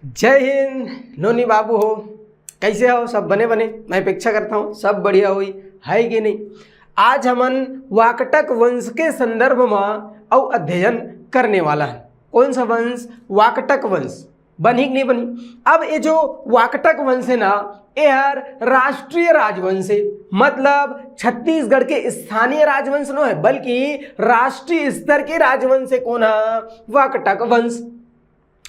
जय हिंद। नोनी बाबू हो, कैसे हो? सब बने बने? मैं अपेक्षा करता हूँ सब बढ़िया हुई है कि नहीं। आज हमन वाकटक वंश के संदर्भ में और अध्ययन करने वाला है। कौन सा वंश? वाकटक वंश। बनी कि नहीं बनी? अब ये जो वाकटक वंश है ना, ये हर राष्ट्रीय राजवंश है। मतलब छत्तीसगढ़ के स्थानीय राजवंश नो है, बल्कि राष्ट्रीय स्तर के राजवंश है। कौन है? वाकटक वंश।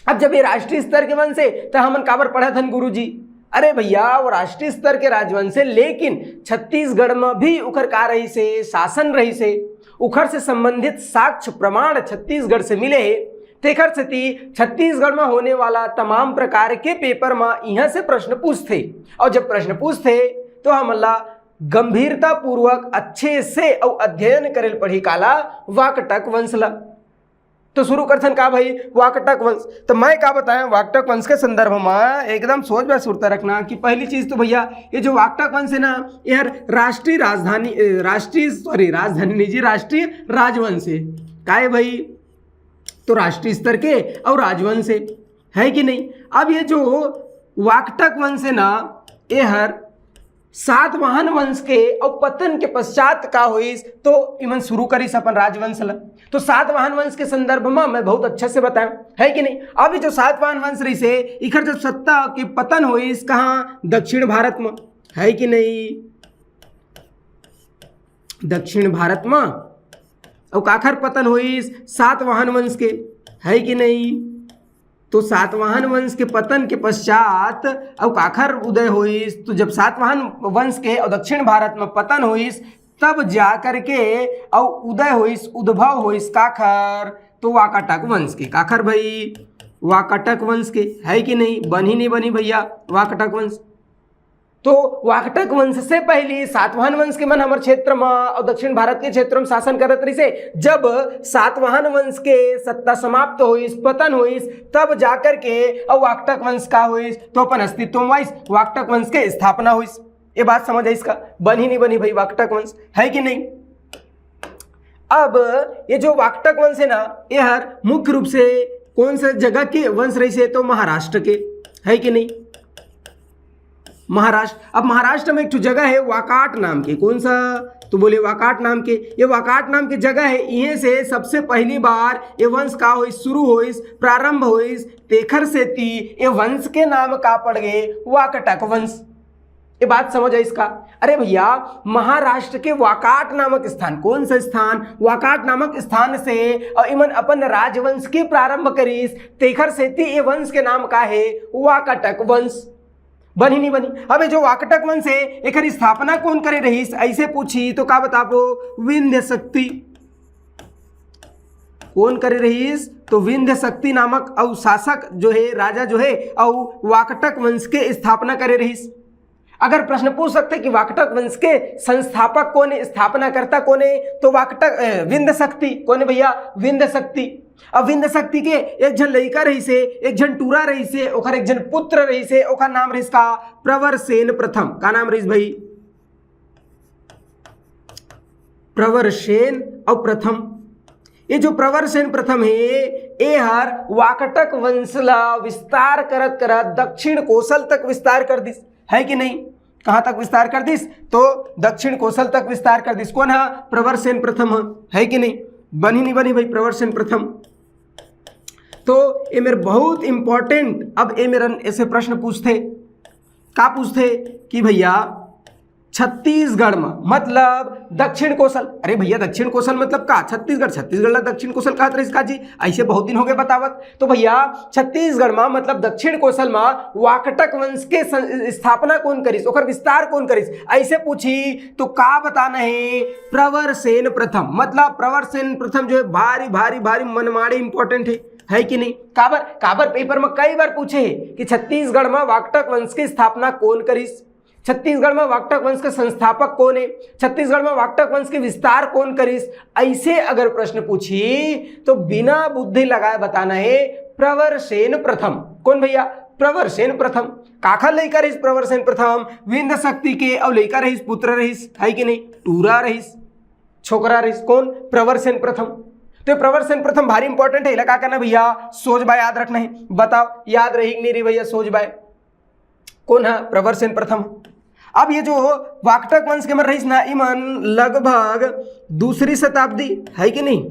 अब जब ये राष्ट्रीय स्तर के वंश है तो हमन काबर पढ़ा थन गुरु जी? अरे भैया, वो राष्ट्रीय स्तर के राजवंश है, लेकिन छत्तीसगढ़ में भी उखर का रही से शासन रही से, उखर से संबंधित साक्ष्य प्रमाण छत्तीसगढ़ से मिले है। तेखर से छत्तीसगढ़ में होने वाला तमाम प्रकार के पेपर में यहाँ से प्रश्न पूछते, और जब प्रश्न पूछते तो हमला गंभीरता पूर्वक अच्छे से और अध्ययन करेल पढ़ी काला वाकटक वंश ला। तो शुरू करथन का भाई? वाकटक वंश। तो मैं क्या बताया वाकटक वंश के संदर्भ में? एकदम सोच में सुरता रखना कि पहली चीज तो भैया, ये जो वाकटक वंश है ना, यार राष्ट्रीय राजवंश है। का है भाई? तो राष्ट्रीय स्तर के और राजवंश है कि नहीं। अब ये जो वाकटक वंश है ना, ये हर सातवाहन वंश के और पतन के पश्चात का हुई तो इमन शुरू करीस अपन राजवंश ला। तो सातवाहन वंश के संदर्भ में मैं बहुत अच्छे से बताऊं, है कि नहीं। अभी जो सातवाहन वंश रही से इखर जब सत्ता के पतन हुई कहाँ? दक्षिण भारत में, है कि नहीं। दक्षिण भारत में। और काखर पतन हुई? सातवाहन वंश के, है कि नहीं। तो सातवाहन वंश के पतन के पश्चात और काखर उदय हुई? तो जब सातवाहन वंश के और दक्षिण भारत में पतन हुई तब जा करके और उदय हुई, उद्भव हुई काखर? तो वाकटक वंश के। काखर भाई? वाकटक वंश के, है कि नहीं। बनी नहीं बनी भैया वाकटक वंश? तो वाकटक वंश से पहले सातवाहन वंश के मन हमारे क्षेत्र में और दक्षिण भारत के क्षेत्र में शासन करत रही से। जब सातवाहन वंश के सत्ता समाप्त हुई, पतन हुई, तब जाकर के और वाकटक वंश का हुई तो अपन अस्तित्व में आइस, वाकटक वंश के स्थापना हुई। ये बात समझ आई इसका? बनी नहीं बनी भाई वाकटक वंश, है कि नहीं। अब ये जो वाकटक वंश है ना, ये हर मुख्य रूप से कौन सा जगह के वंश रही से? तो महाराष्ट्र के, है कि नहीं। महाराष्ट्र। अब महाराष्ट्र में एक जगह है वाकाट नाम के। कौन सा? तो बोले वाकाट नाम के। ये वाकाट नाम की जगह है, यहीं से सबसे पहली बार ये वंश का हुई, शुरू हुई, प्रारंभ हुई। तेखर से ये वंश के नाम का पड़ गए वाकटक वंश। ये बात समझ है इसका? अरे भैया, महाराष्ट्र के वाकाट नामक स्थान, कौन सा स्थान? वाकाट नामक स्थान से इमन अपन राजवंश के प्रारंभ करीस। तेखर से ये वंश के नाम का है वाकटक वंश। बनी नहीं बनी? अब जो वाकटक वंश है एक स्थापना कौन करे रही? ऐसे पूछी तो का बताबो? विंध्य शक्ति। कौन करे रही? तो विंध्य शक्ति नामक और शासक जो है, राजा जो है, और वाकटक वंश के स्थापना करे रही। अगर प्रश्न पूछ सकते कि वाकटक वंश के संस्थापक कौन है, स्थापना करता कौन है? तो वाकटक विंध्य शक्ति। कौन है भैया? विंध्य शक्ति। अब विंध्य शक्ति के एक जन लड़का रही से, एक जन टूरा रही से, ओखर एक जन पुत्र रही से, ओखर नाम रही का प्रवरसेन प्रथम। का नाम रही भाई? प्रवरसेन और प्रथम। ये जो प्रवरसेन प्रथम है, ये हर वाकटक वंश ला विस्तार करत करत दक्षिण कोसल तक विस्तार कर दिस, है कि नहीं। कहां तक विस्तार कर दिस? तो दक्षिण कोसल तक विस्तार कर दिस। कौन है? प्रवरसेन प्रथम, है कि नहीं। बनी नहीं बनी भाई प्रवरसेन प्रथम? तो ये मेरे बहुत इंपॉर्टेंट। अब ये मेरा ऐसे प्रश्न पूछते, का पूछते कि भैया छत्तीसगढ़ में मतलब दक्षिण कोसल। अरे भैया दक्षिण कोसल मतलब का? छत्तीसगढ़। छत्तीसगढ़ ला दक्षिण कोसल कहा था जी? ऐसे बहुत दिन हो गए बतावत। तो भैया छत्तीसगढ़ में मतलब दक्षिण कोसल में वाकटक वंश के स्थापना कौन करिस, ओकर विस्तार कौन करिस? ऐसे पूछी तो का बताना है? प्रवरसेन प्रथम। मतलब प्रवरसेन प्रथम जो है भारी भारी भारी मनमाड़े इंपॉर्टेंट है कि नहीं। काबर काबर पेपर में कई बार पूछे है कि छत्तीसगढ़ में वाकटक वंश की स्थापना कौन करिस, छत्तीसगढ़ में वाकटक वंश के संस्थापक कौन है, छत्तीसगढ़ में वाकटक वंश के विस्तार कौन करिस। ऐसे अगर प्रश्न पूछी तो बिना बुद्धि लगाए बताना है प्रवरसेन प्रथम। कौन भैया? प्रवरसेन प्रथम। काखा लइका रहीस प्रवरसेन प्रथम? विंध्य शक्ति के और लइका रहीस, पुत्र रहीस, है कि नहीं। टूरा रहीस, छोकरा रहीस। कौन? प्रवरसेन प्रथम। तो प्रवर सेन प्रथम भारी इंपॉर्टेंट है, क्या करना भैया, सोजबाई याद रखना है। बताओ याद रही कि नहीं रही भैया सोजबाई कौन है, प्रवर सेन प्रथम। अब ये जो वाकटक वंश के मन रही ना इमन लगभग दूसरी शताब्दी है कि नहीं,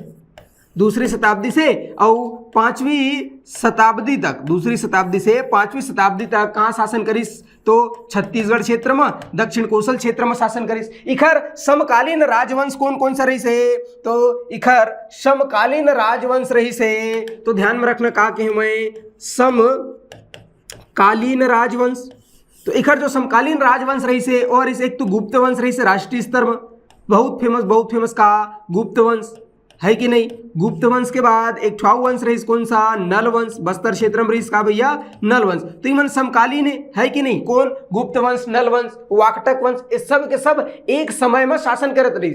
दूसरी शताब्दी से और 5वीं शताब्दी तक, दूसरी शताब्दी से 5वीं शताब्दी तक कहाँ शासन करिस, तो छत्तीसगढ़ क्षेत्र में, दक्षिण कोसल क्षेत्र में शासन करिस। इखर समकालीन राजवंश कौन कौन सा रही से, तो इखर समकालीन राजवंश रही से, तो ध्यान में रखना का कि मैं समकालीन राजवंश। तो इखर जो समकालीन राजवंश रही से और इसे एक तो गुप्त वंश रही से राष्ट्रीय स्तर में, बहुत फेमस का गुप्त वंश है कि नहीं। गुप्त वंश के बाद एक छाऊ वंश रही कौन सा, नल वंश, बस्तर क्षेत्र में रही का भैया नल वंश। तो इमन समकालीन है कि नहीं, कौन, गुप्त वंश, नल वंश, वाकटक वंश, ये सब के सब एक समय में शासन करत रही।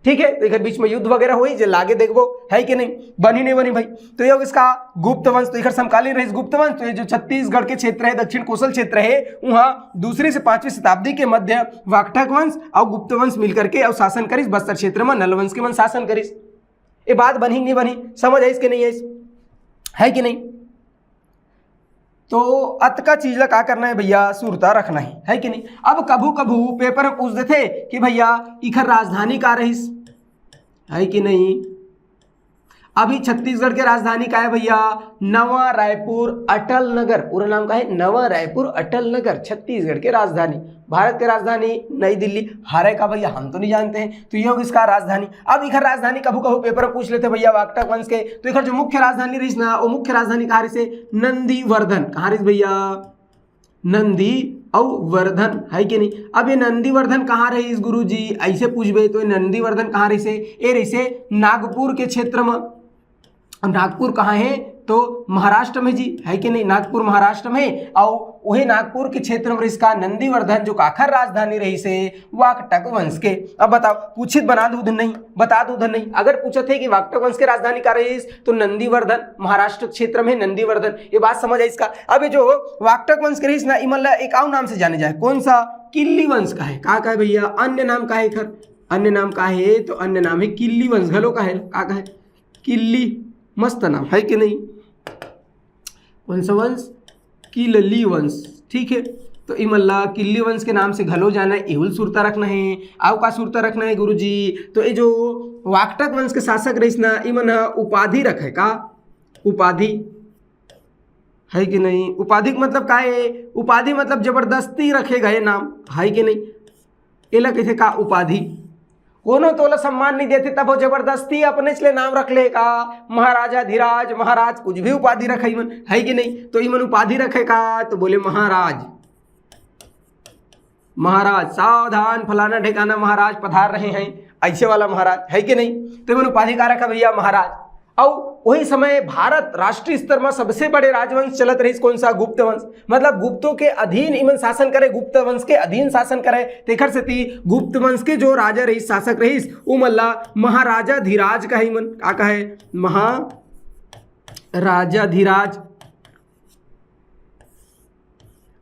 ठीक है, तो इधर बीच में युद्ध वगैरह हुई जो लागे देखबो है कि नहीं, बनी नहीं बनी भाई। तो ये इसका गुप्त वंश, तो इधर समकालीन रही गुप्त वंश। तो ये जो छत्तीसगढ़ के क्षेत्र है, दक्षिण कोसल क्षेत्र है, वहाँ दूसरी से 5वीं शताब्दी के मध्य वाकटक वंश और गुप्त वंश मिलकर के और शासन करिस। बस्तर क्षेत्र में नल वंश के मन शासन करिस। ये बात बनी नहीं बनी, समझ है इसके नहीं है कि नहीं। तो अत का चीज का करना है भैया, सुरता रखना है कि नहीं। अब कभू कभू पेपर में पूछ देते कि भैया इखर राजधानी का रहीस है कि नहीं। अभी छत्तीसगढ़ के राजधानी का है भैया नवा रायपुर अटल नगर, पूरा नाम का है नवा रायपुर अटल नगर, छत्तीसगढ़ के राजधानी। भारत के राजधानी नई दिल्ली, हारे का भैया हम तो नहीं जानते हैं, तो ये होगी इसका राजधानी। अब इखर राजधानी कभू कभू पेपर में पूछ लेते भैया वाकटक वंश के, तो इखर जो मुख्य राजधानी रही ना, वो मुख्य राजधानी कहाँ रही से, नंदीवर्धन। कहाँ रही भैया, नंदी और वर्धन है कि नहीं। अब ये नंदीवर्धन कहाँ रही गुरु जी, ऐसे पूछबे तो नंदीवर्धन कहाँ रही से, ये रही से नागपुर के क्षेत्र में। नागपुर कहाँ है, तो महाराष्ट्र में जी है कि नहीं, नागपुर महाराष्ट्र में। और वही नागपुर के क्षेत्र में इसका नंदीवर्धन जो काखर राजधानी रही से वाकटक वंश के। अब बताओ पूछित बना दूध नहीं, बता दूध नहीं। अगर पूछे थे कि वाकटक वंश के राजधानी का रही तो नंदीवर्धन, महाराष्ट्र क्षेत्र में नंदीवर्धन, ये बात समझ आई इसका। अब ये जो वाकटक वंश के रही ना इमल्ला एक और नाम से जाने जाए, कौन सा, किल्ली वंश का है। का है भैया, अन्य नाम का है इधर, अन्य नाम का है, तो अन्य नाम है किल्ली वंश। घलो का है, का है किल्ली, मस्त नाम है कि नहीं। कौन सा वंश, किल्ली वंश। ठीक है, तो इमल्ला किल्ली वंश के नाम से घलो जाना है, एहुल सुरता रखना है। आओ का सुरता रखना है गुरुजी, तो ये जो वाकटक वंश के शासक रही ना इमन उपाधि रखे का, उपाधि है कि नहीं। उपाधि मतलब का है, उपाधि मतलब जबरदस्ती रखे गए नाम है कि नहीं। एला कहते का उपाधि, कोनो तोला सम्मान नहीं देते तब वो जबरदस्ती अपने चले नाम रख ले का, महाराजा धीराज, महाराज, कुछ भी उपाधि रखे इमन है कि नहीं। तो इमन उपाधि रखे का, तो बोले महाराज, महाराज सावधान फलाना ठिकाना महाराज पधार रहे हैं, ऐसे वाला महाराज है कि नहीं। तो इमन उपाधि का रखा भैया महाराज। और वही समय भारत राष्ट्रीय स्तर में सबसे बड़े राजवंश चलत रही कौन सा, गुप्त वंश। मतलब गुप्तों के अधीन इमन शासन करे, गुप्त वंश के अधीन शासन करे। तेखर से थी गुप्त वंश के जो राजा रही, शासक रही, वो मल्ला महाराजा धीराज का ही मन का है, महाराजा धीराज,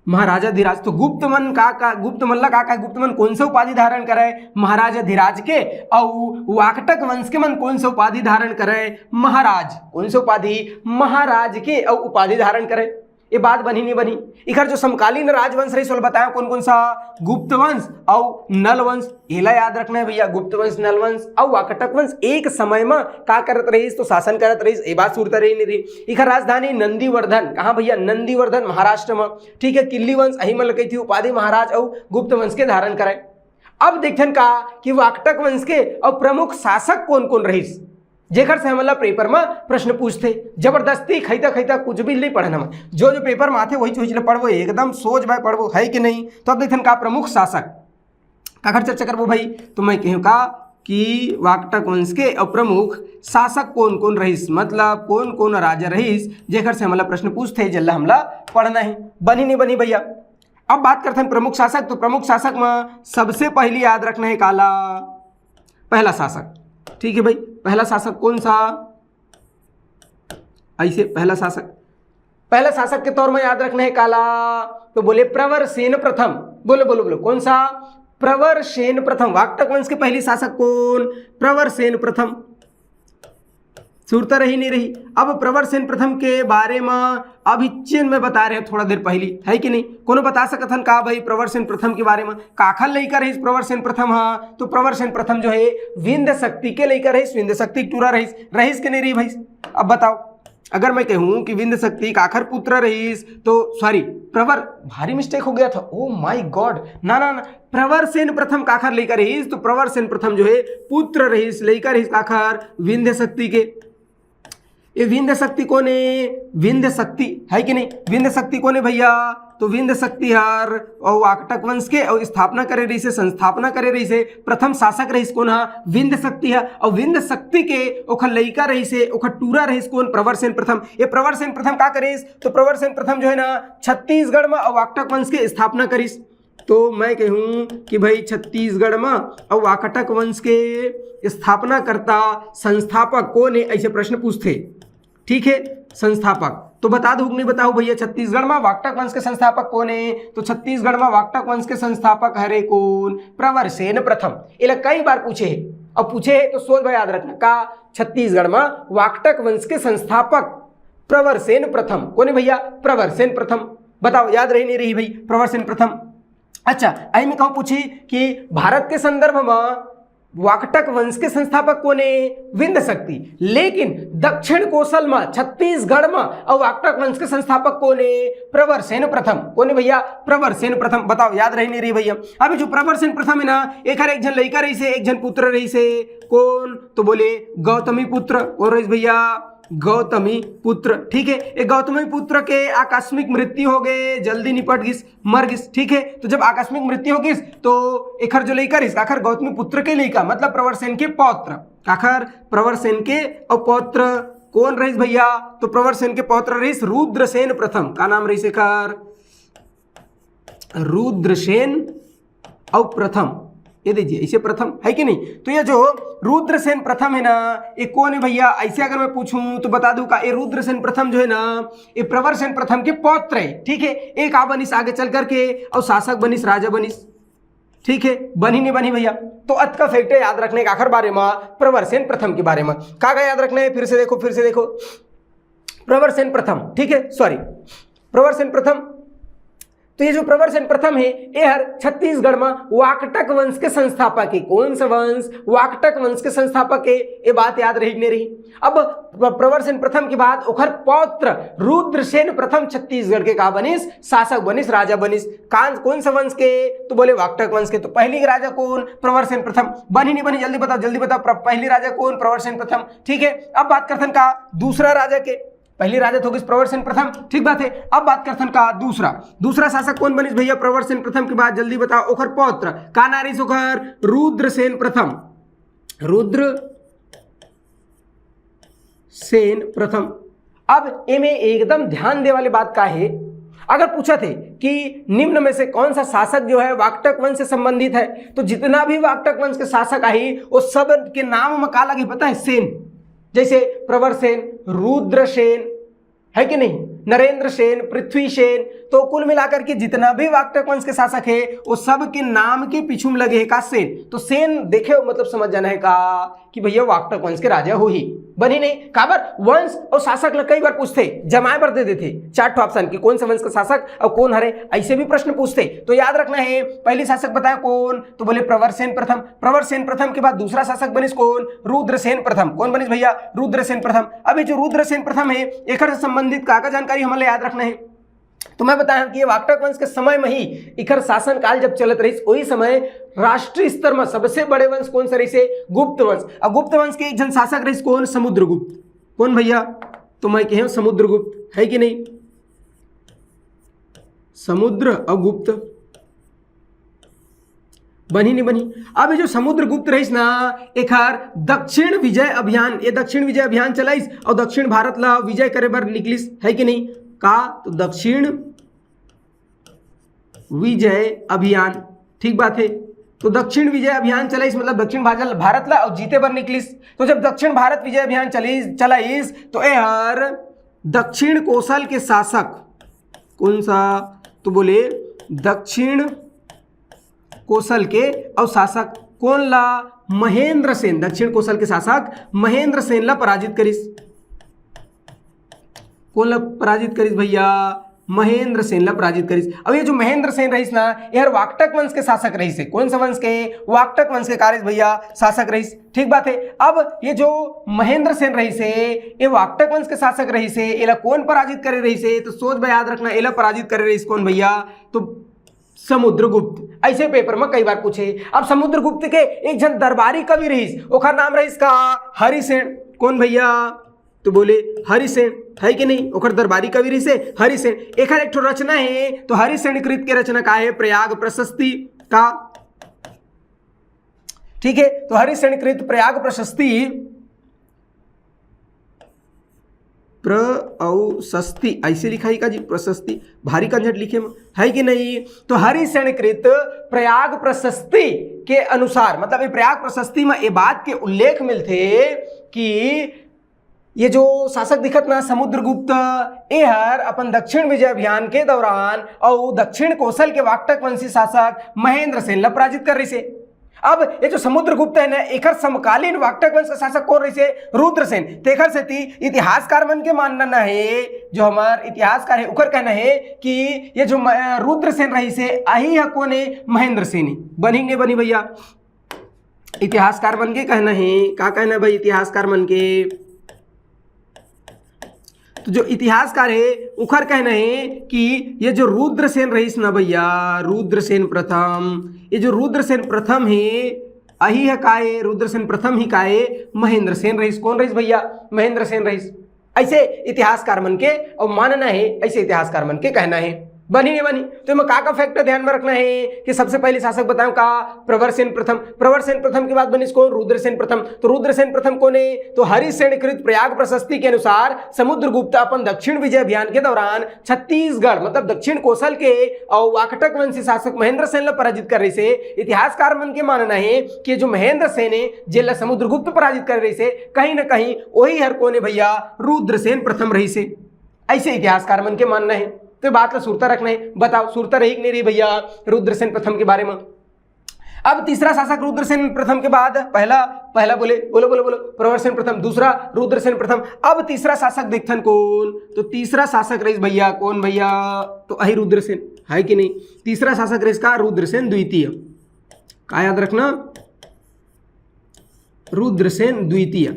महाराजा धीराज। तो गुप्त मन का गुप्त मल्ला का गुप्त मन कौन सा उपाधि धारण करे, महाराजा धीराज के। और वाकटक वंश के मन कौन सा उपाधि धारण करे, महाराज, कौन सा उपाधि, महाराज के और उपाधि धारण करे। ये बात बनी नहीं बनी। इधर जो समकालीन राजवंश रही सोल बताया कौन कौन सा, गुप्त वंश और नल वंश। एला याद रखना है भैया, गुप्त वंश, नल वंश और वाकटक वंश एक समय में का करत रही, तो शासन करत रही। ये बात सुरता रही नहीं रही। इधर राजधानी नंदीवर्धन, कहाँ भैया, नंदीवर्धन महाराष्ट्र में। ठीक है, किल्ली वंश अही में लगी थी उपाधि महाराज और गुप्त वंश के धारण करे। अब देखन का कि वाकटक वंश के और प्रमुख शासक कौन कौन रही, जेकर से हमला पेपर में प्रश्न पूछते। जबरदस्ती खैता खैता कुछ भी नहीं पढ़ना में, जो जो पेपर में आते वही चीज पढ़वो, एकदम सोच भाई पढ़वो है कि नहीं। तो अब देखन का प्रमुख शासक काकर चर्चा करबो भाई, तो मैं कहूँ का कि वाकटक वंश के और प्रमुख शासक कौन कौन रहीस, मतलब कौन कौन राजा रहीस, जेकर से हमला प्रश्न पूछते, जल्ला हमला पढ़ना है। बनी नहीं बनी भैया। अब बात करते हैं प्रमुख शासक। तो प्रमुख शासक में सबसे पहले याद रखना है काला, पहला शासक। ठीक है भाई, पहला शासक कौन सा, ऐसे पहला शासक के तौर में याद रखना है काला, तो बोले प्रवर सेन प्रथम। बोलो बोलो बोलो, कौन सा, प्रवर सेन प्रथम। वाकटक वंश के पहले शासक कौन, प्रवर सेन प्रथम सुरता रही नहीं रही। अब प्रवर सेन प्रथम के बारे में अभी चीन में बता रहे हैं थोड़ा देर पहली, है कि नहीं? कोनो बता सकत हन का भाई प्रवर सेन प्रथम के बारे में? काखल लेकर रही प्रवर सेन प्रथम? हाँ, तो प्रवर सेन प्रथम जो है विंध्य शक्ति के लेकर रही, विंध्य शक्ति टूरा रहीस के नहीं रही भाई? अब बताओ, अगर मैं कहूं कि विंध्य शक्ति काखर पुत्र रहीस तो सॉरी प्रवर, भारी मिस्टेक हो गया था, ओ माय गॉड, ना ना ना, प्रवर सेन प्रथम काखर लेकर रहीस, तो प्रवर सेन प्रथम जो है पुत्र रहीस लेकर रहीस काखर विंध्य शक्ति के। ये विंध्य शक्ति कौन है? विंध्य शक्ति, है कि नहीं? विंध्य शक्ति कौन है भैया? तो विंध्य शक्ति हर और वाकटक वंश के और स्थापना करे रही से, संस्थापना करे रही से, प्रथम शासक रही कौन? हा विंध्य शक्ति है। और विंध्य शक्ति के ओखर लइका रही से, ओखर टूरा रही कौन? प्रवर सेन प्रथम। ये प्रवर सेन प्रथम का करीस? तो प्रवर सेन प्रथम जो है ना छत्तीसगढ़ में और वाकटक वंश के स्थापना करीस। तो मैं कहूं कि भाई छत्तीसगढ़ में और वाकटक वंश के स्थापना करता संस्थापक कौन है? ऐसे प्रश्न पूछते, ठीक है, संस्थापक। तो बता दो नहीं बताओ भैया, छत्तीसगढ़ में वाकटक वंश के संस्थापक कौन है? तो छत्तीसगढ़ में वाकटक वंश के संस्थापक हरे कौन? प्रवर सेन प्रथम। ये कई बार पूछे है, अब पूछे है तो सोच भाई याद रखना का छत्तीसगढ़ में वाकटक वंश के संस्थापक प्रवर सेन प्रथम कौन है भैया? प्रवर सेन प्रथम। बताओ याद रही नहीं रही भाई? प्रवर सेन प्रथम। अच्छा, आई में कहूं पूछी कि भारत के संदर्भ में वाकटक वंश के संस्थापक कौन है? विंध्य शक्ति। लेकिन दक्षिण कौशल में छत्तीसगढ़ में और वाकटक वंश के संस्थापक कौन है? प्रवर सेन प्रथम। कौन है भैया? प्रवर सेन प्रथम। बताओ याद रही नहीं रही भैया? अभी जो प्रवर सेन प्रथम है ना, एक जन लड़का रही से, एक जन पुत्र रही से, कौन? तो बोले गौतमी पुत्र। कौन रही भैया? गौतमी पुत्र, ठीक है। एक गौतमी पुत्र के आकस्मिक मृत्यु हो गए, जल्दी निपट गिस, मर गिस, ठीक है। तो जब आकस्मिक मृत्यु हो गिस तो एखर जो लइका रिस आखर गौतमी पुत्र के लइका मतलब प्रवर सेन के पौत्र, आखर प्रवर सेन के और पौत्र कौन रहीस भैया? तो प्रवर सेन के पौत्र रहीस रुद्रसेन प्रथम। का नाम रहीस एखर? रुद्रसेन और प्रथम। ये दीजिए इसे प्रथम, है कि नहीं? तो ये जो रुद्रसेन प्रथम है ना, ये कौन है भैया? ऐसे अगर मैं पूछूं तो बता दूं का ये रुद्रसेन प्रथम जो है ना, ये प्रवर सेन प्रथम के पौत्र है, ठीक है। एक आ बनिस आगे चल करके और शासक बनिस, राजा बनिस, ठीक है। बनी नहीं बनी भैया? तो अत का फैक्ट याद रखने का आखिर बारे में प्रवर सेन प्रथम के बारे में का याद रखना है? फिर से देखो प्रवर सेन प्रथम, ठीक है, सॉरी प्रवर सेन प्रथम। तो ये जो प्रवर सेन प्रथम है ये हर छत्तीसगढ़ में वाकटक वंश के संस्थापक है। कौन सा वंश? वाकटक वंश के संस्थापक है। ये बात याद रही नहीं रही? अब प्रवर सेन प्रथम के बाद ओखर पौत्र रुद्रसेन प्रथम छत्तीसगढ़ के का बनिस? शासक बनिस, राजा बनिस। कौन सा वंश के? तो बोले वाकटक वंश के। तो पहली राजा कौन? प्रवर सेन प्रथम। बनी नहीं बनी? जल्दी बताओ पहली राजा कौन? प्रवर सेन प्रथम, ठीक है। अब बात करथन का दूसरा राजा के। पहली राजा तो प्रवर सेन प्रथम, ठीक बात है। अब बात करथन का दूसरा शासक कौन बनिस भैया? प्रवर सेन प्रथम के बाद जल्दी बताओ ओखर पौत्र का नारिस ओखर? रुद्रसेन प्रथम, रुद्र सेन प्रथम। अब इनमें एकदम ध्यान दे वाली बात का है, अगर पूछा थे कि निम्न में से कौन सा शासक जो है वाकटक वंश से संबंधित है, तो जितना भी वाकटक वंश के शासक आई वो सब के नाम में का लगे पता है? सेन। जैसे प्रवर सेन, रुद्रसेन, है कि नहीं, नरेंद्र सेन, पृथ्वी सेन। तो कुल मिलाकर के जितना भी वाकटक वंश के शासक है वो सब के नाम के पीछे में लगे है का सेन। तो सेन देखे मतलब समझ जाना है का कि भैया वाकटक वंश के राजा हो ही बनी नहीं। काबर वंश और शासक ल कई बार पूछते, जमाए पर दे देते 4 ऑप्शन की कौन सा वंश का शासक और कौन हरे, ऐसे भी प्रश्न पूछते। तो याद रखना है, पहली शासक बताया कौन? तो बोले प्रवर सेन प्रथम। प्रवर सेन प्रथम के बाद दूसरा शासक बनिस कौन? रुद्रसेन प्रथम। कौन बनिस भैया? रुद्रसेन प्रथम। अभी जो रुद्रसेन प्रथम है एक से संबंधित का जानकारी हमें याद रखना है। तो मैं बताया कि ये वाकटक वंश के समय में ही इखर शासन काल जब चलत रही, वही समय राष्ट्रीय स्तर में सबसे बड़े वंश कौन सा रही से? गुप्त वंश। और गुप्त वंश के एक जन शासक रही कौन? समुद्रगुप्त। कौन भैया? तो मैं कहे समुद्रगुप्त, है कि नहीं? समुद्र और गुप्त बनी नहीं बनी? अब जो समुद्रगुप्त रहीस ना एखर दक्षिण विजय अभियान, ये दक्षिण विजय अभियान चलाइस और दक्षिण भारत ला विजय करे बर निकलिस, है कि नहीं? का तो दक्षिण विजय अभियान, ठीक बात है। तो दक्षिण विजय अभियान चलाइस मतलब दक्षिण भारत ला और जीते बर निकलिस। तो जब दक्षिण भारत विजय अभियान चलाइस तो यार दक्षिण कौशल के शासक कौन सा? तो बोले दक्षिण कौशल के और शासक कौन ला? महेंद्र सेन, दक्षिण कौशल के शासक महेंद्र सेन ला पराजित करिस। कौन ला पराजित करिस भैया? महेंद्र सेन ला पराजित करिस। अब ये जो महेंद्र सेन रहीस ना, यह वाकटक वंश के शासक रहीस है। कौन सा वंश के? वाकटक वंश के कार्य भैया शासक रहीस। ठीक बात है। अब ये जो महेंद्र सेन रहीस है, ये वाकटक वंश के शासक रहीस है। एला कौन पराजित करे रहीस है? तो सोच भाई याद रखना, एला पराजित करे रहीस कौन भैया? तो समुद्रगुप्त। ऐसे पेपर में कई बार पूछे। अब समुद्रगुप्त के एक जन दरबारी कवि रहीस, ओकर नाम रहीस का हरिसेन। कौन भैया? तो बोले हरिसेन, है कि नहीं? ओकर दरबारी कवि रहीस हरिसेन। एक ठो रचना है, तो हरिसेन कृत के रचना का है प्रयाग प्रशस्ति का। ठीक है, तो हरिसेन कृत प्रयाग प्रशस्ति, प्रशस्ति ऐसे लिखा है का जी? प्रशस्ति भारी कंजट लिखे में, है कि नहीं? तो हरिसेन कृत प्रयाग प्रशस्ति के अनुसार, मतलब ये प्रयाग प्रशस्ति में ये बात के उल्लेख मिलते कि ये जो शासक दिखत ना समुद्रगुप्त, ये हर अपन दक्षिण विजय अभियान के दौरान और दक्षिण कौशल के वाकटक वंशी शासक महेंद्र सेन ला पराजित कर रही से। अब ये जो समुद्रगुप्त है ना, एकर समकालीन वाकटक वंश का शासक कौन रही से? रुद्रसेन। तेखर से इतिहासकार मन के मानना है, जो हमार इतिहासकार है उकर कहना है कि ये जो रुद्रसेन रही से, आई है कौन है? महेंद्र सेन। बनी नहीं बनी भैया? इतिहासकार मन के कहना है, क्या कहना है भाई इतिहासकार मन के? तो जो इतिहासकार है उखर कहना है कि ये जो रुद्रसेन रहीस ना भैया, रुद्रसेन प्रथम, ये जो रुद्रसेन प्रथम है, अही है काए? रुद्रसेन प्रथम ही काए? महेंद्र सेन रहीस। कौन रहीस भैया? महेंद्र सेन रहीस। ऐसे इतिहासकार मन के और मानना है, ऐसे इतिहासकार मन के कहना है। बनी नहीं बनी? तो मैं का फैक्टर ध्यान में रखना है कि सबसे पहले शासक बताऊं का? प्रवरसेन प्रथम। प्रवरसेन प्रथम के बाद बनिस कौन? रुद्रसेन प्रथम। तो रुद्रसेन प्रथम कौन है? तो हरिसेन कृत प्रयाग प्रशस्ति के अनुसार समुद्रगुप्त अपन दक्षिण विजय अभियान के दौरान छत्तीसगढ़ मतलब दक्षिण कौशल के और वाकटक वंशी शासक महेंद्र सेन ला पराजित कर रही से। इतिहासकार मन के मानना है कि जो महेंद्र सेन है जेला समुद्रगुप्त पराजित कर रही से, कहीं ना कहीं वही हर कौन है भैया? रुद्रसेन प्रथम रही से। ऐसे इतिहासकार मन के मानना है। तो बात ला सुरता रखना है। बताओ सुरता रही कि नहीं रही भैया रुद्रसेन प्रथम के बारे में? अब तीसरा शासक रुद्रसेन प्रथम के बाद पहला बोले बोलो बोलो बोलो प्रवरसेन प्रथम, दूसरा रुद्रसेन प्रथम। अब तीसरा शासक देखथन कौन? तो तीसरा शासक रहीस भैया कौन भैया? तो अही रुद्रसेन, है कि नहीं? तीसरा शासक रहीस का? रुद्रसेन द्वितीय। का याद रखना? रुद्रसेन द्वितीय।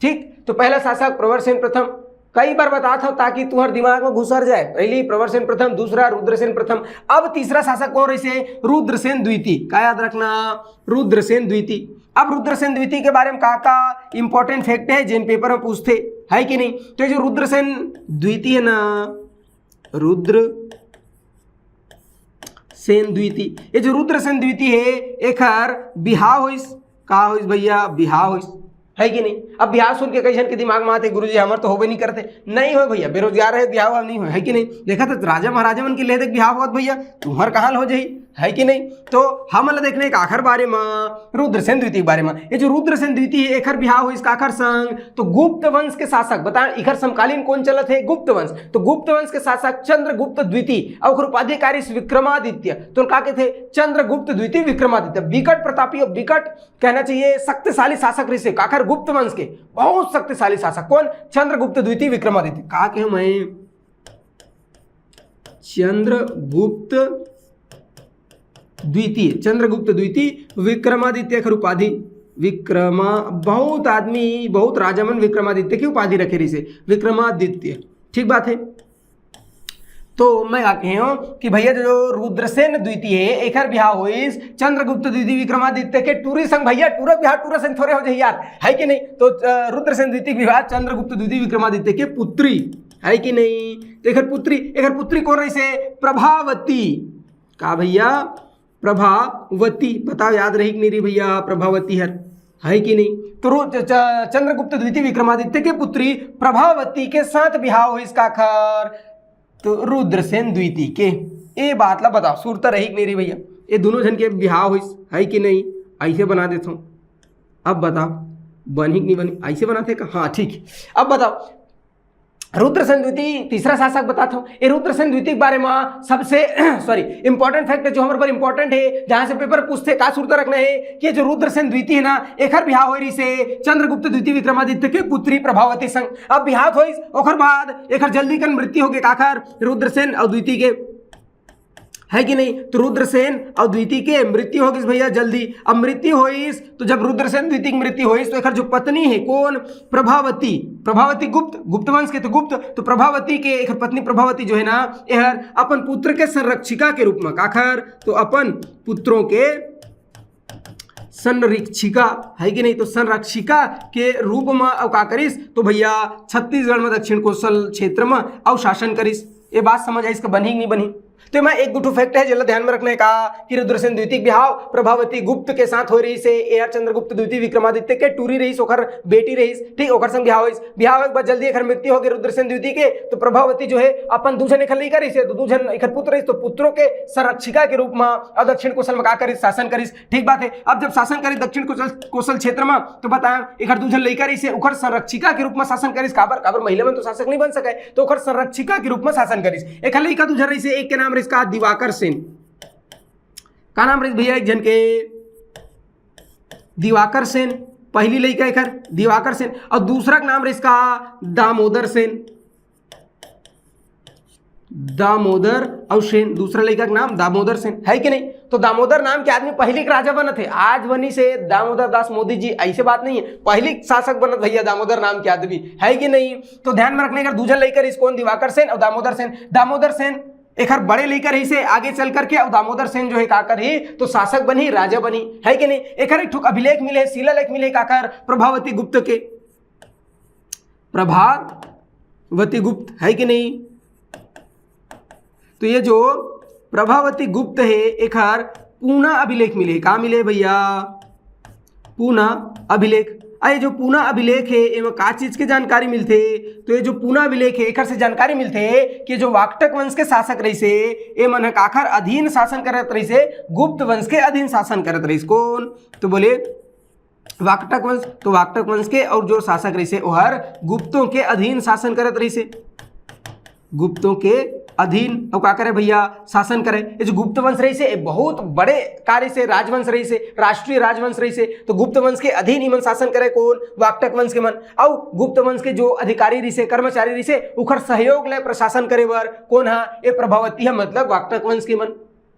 ठीक, तो पहला शासक प्रवरसेन प्रथम, कई बार बताता हूं ताकि तुम्हारे दिमाग में घुसर जाए। पहली प्रवरसेन प्रथम, दूसरा रुद्रसेन प्रथम। अब तीसरा शासक कौन रही से? रुद्रसेन द्वितीय। का याद रखना? रुद्रसेन द्वितीय। अब रुद्रसेन द्वितीय के बारे में का इंपॉर्टेंट फैक्ट है जिन पेपर में पूछते, है कि नहीं? तो जो रुद्रसेन द्वितीय है ना, रुद्रसेन द्वितीय, ये जो रुद्रसेन द्वितीय है एक बिहाव होइस। का होइस भैया? बिहाव होइस, है कि नहीं? अब बिहार सुन के कई जन के दिमाग में आते गुरुजी हमारे तो होबे नहीं करते। नहीं हो भैया, बेरोजगार है, बिहाव नहीं हो, है कि नहीं? देखा तो राजा महाराजा मन के ले देख बिहाव होत भैया, तुम्हार कहाँ हो जाई, है कि नहीं? तो हम देखने एक आखिर बारे में रुद्रसेन द्वितीय के बारे में। ये जो रुद्रसेन द्वितीय है एकर बिहाव इसका आखिर संग तो गुप्त वंश के शासक बता, इखर समकालीन कौन चलत है? गुप्त वंश। तो गुप्त वंश के शासक चंद्रगुप्त द्वितीय और उपाधिकारी विक्रमादित्य। तो का कहते? चंद्रगुप्त द्वितीय विक्रमादित्य। विकट प्रतापी और विकट कहना चाहिए शक्तिशाली शासक रही से आखिर गुप्त वंश के बहुत शक्तिशाली शासक कौन? चंद्रगुप्त द्वितीय विक्रमादित्य। का कहे मैं? चंद्रगुप्त द्वितीय, चंद्रगुप्त द्वितीय विक्रमादित्य की उपाधि। विक्रमा बहुत आदमी बहुत राजा मन विक्रमादित्य की उपाधि रखे रही से, विक्रमादित्य। ठीक बात है। तो मैं कहे हूं कि भैया जो रुद्रसेन द्वितीय है एकर बिहाव होइस चंद्रगुप्त द्वितीय विक्रमादित्य के टूरी संग। भैया टूरा बिहार टूरा संग थोड़े हो जाए यार, है कि नहीं? तो रुद्रसेन द्वितीय विवाह चंद्रगुप्त द्वितीय विक्रमादित्य के पुत्री, है कि नहीं? तो एकर पुत्री कौन रही से? प्रभावती। का भैया? प्रभावती। बताओ याद रही कि नहीं रही भैया? प्रभावती है कि नहीं? तो चंद्रगुप्त द्वितीय विक्रमादित्य के पुत्री प्रभावती के साथ बिहाव हो इसका खर तो रुद्रसेन द्वितीय के। ये बात ला बताओ सुरता रही कि नहीं रही भैया? ये दोनों जन के बिहाव हो है कि नहीं? ऐसे बना देता हूँ। अब बताओ बनी कि नहीं बनी? ऐसे बनाते का? हाँ ठीक है। अब बताओ रुद्रसेन द्वितीय तीसरा शासक बताता हूँ। ये रुद्रसेन द्वितीय के बारे में सबसे सॉरी इंपॉर्टेंट फैक्ट जो हमारे पर इंपॉर्टेंट है, जहां से पेपर पूछते का सूरत रखना है कि जो रुद्रसेन द्वितीय है ना, एक बिहाव हो रही से चंद्रगुप्त द्वितीय विक्रमादित्य के पुत्री प्रभावती संग। अब बिहाव हो ओकर बाद एक जल्दी कर मृत्यु हो गए काखर रुद्रसेन और द्वितीय के, है कि नहीं। तो रुद्रसेन और द्वितीय के मृत्यु होगी भैया जल्दी। अब मृत्यु होइस तो जब रुद्रसेन द्वितीय की मृत्यु होइस तो एक जो पत्नी है कौन, प्रभावती, प्रभावती गुप्त वंश के तो गुप्त, तो प्रभावती के एक पत्नी प्रभावती जो है ना, यह अपन पुत्र के संरक्षिका के रूप में काखर, तो अपन पुत्रों के संरक्षिका, है कि नहीं। तो संरक्षिका के रूप में अब का करिस, तो भैया छत्तीसगढ़ में दक्षिण कोसल क्षेत्र में अब शासन करिस। ये बात समझ आई, इसका बनी कि नहीं बनी। तो मैं एक गुटू फैक्ट है जिला ध्यान में रखने का कि रुद्रसेन द्वितीय बिहाव प्रभावती गुप्त के साथ हो रही से, एआर चंद्रगुप्त द्वितीय विक्रमादित्य के टूरी रही ओखर बेटी रही, ठीक, ओखर संग बिहाव के बाद जल्दी एक मृत्यु हो गई रुद्रसेन द्वितीय के। तो प्रभावती जो है अपन दूजन एक नहीं करी से, तो दूजन एक पुत्र रही, तो पुत्रों के संरक्षिका के रूप में और दक्षिण कोसल में का करी, शासन करिस, ठीक बात है। अब जब शासन करी दक्षिण कोसल क्षेत्र में, तो बताया एक दूजन लेकर इसे उखर संरक्षिका के रूप में शासन करिस। काबर महिला में तो शासक नहीं बन सके, तो उखर संरक्षिका के रूप में शासन करिस। एक लड़का दूजन रही से, एक के नाम इसका दिवाकर सेन, का नाम रही भैया एक जन के दिवाकर सेन, पहली लड़का एक दिवाकर सेन, और दूसरा का नाम रही इसका दामोदर सेन, दामोदर और सेन, दूसरा लड़का का नाम दामोदर सेन, है कि नहीं। तो दामोदर नाम के आदमी पहली राजा बनत है, आज बनी से दामोदर दास मोदी जी, ऐसे बात नहीं है, पहली शासक बनत भैया दामोदर नाम के आदमी, है कि नहीं। तो ध्यान में रखने का दूसरा लेकर इस कौन, दिवाकर सेन और दामोदर सेन। दामोदर सेन एक बड़े लेकर ही से आगे चल करके अब दामोदर सेन जो है काकर ही तो शासक बनी, राजा बनी, है कि नहीं। एक ठुक अभिलेख मिले, शिलालेख मिले काकर प्रभावती गुप्त के, प्रभावती गुप्त, है कि नहीं। तो ये जो प्रभावती गुप्त है एक पूना अभिलेख मिले, कहाँ मिले भैया, पूना अभिलेख। ये जो पूना अभिलेख है एवं का चीज के जानकारी मिलते, तो ये जो पूना अभिलेख है एक से जानकारी मिलते है कि जो वाकटक वंश के शासक रही से ये मन काखर अधीन शासन करत रही से, गुप्त वंश के अधीन शासन करत रही। कौन, तो बोले वाकटक वंश, तो वाकटक वंश के और जो शासक रही से ओहर गुप्तों के अधीन शासन करत रही से, गुप्तों के अधीन अब क्या करे भैया, शासन करे। ये जो गुप्त वंश रही से बहुत बड़े कार्य से राजवंश रही से, राष्ट्रीय राजवंश रही से, तो गुप्त वंश के अधीन ही मन शासन करे कौन, वाकटक वंश के मन। और गुप्त वंश के जो अधिकारी रही से, कर्मचारी रही से, उखर सहयोग ले प्रशासन करे बर कौन है, ये प्रभावती है, मतलब वाकटक वंश के मन।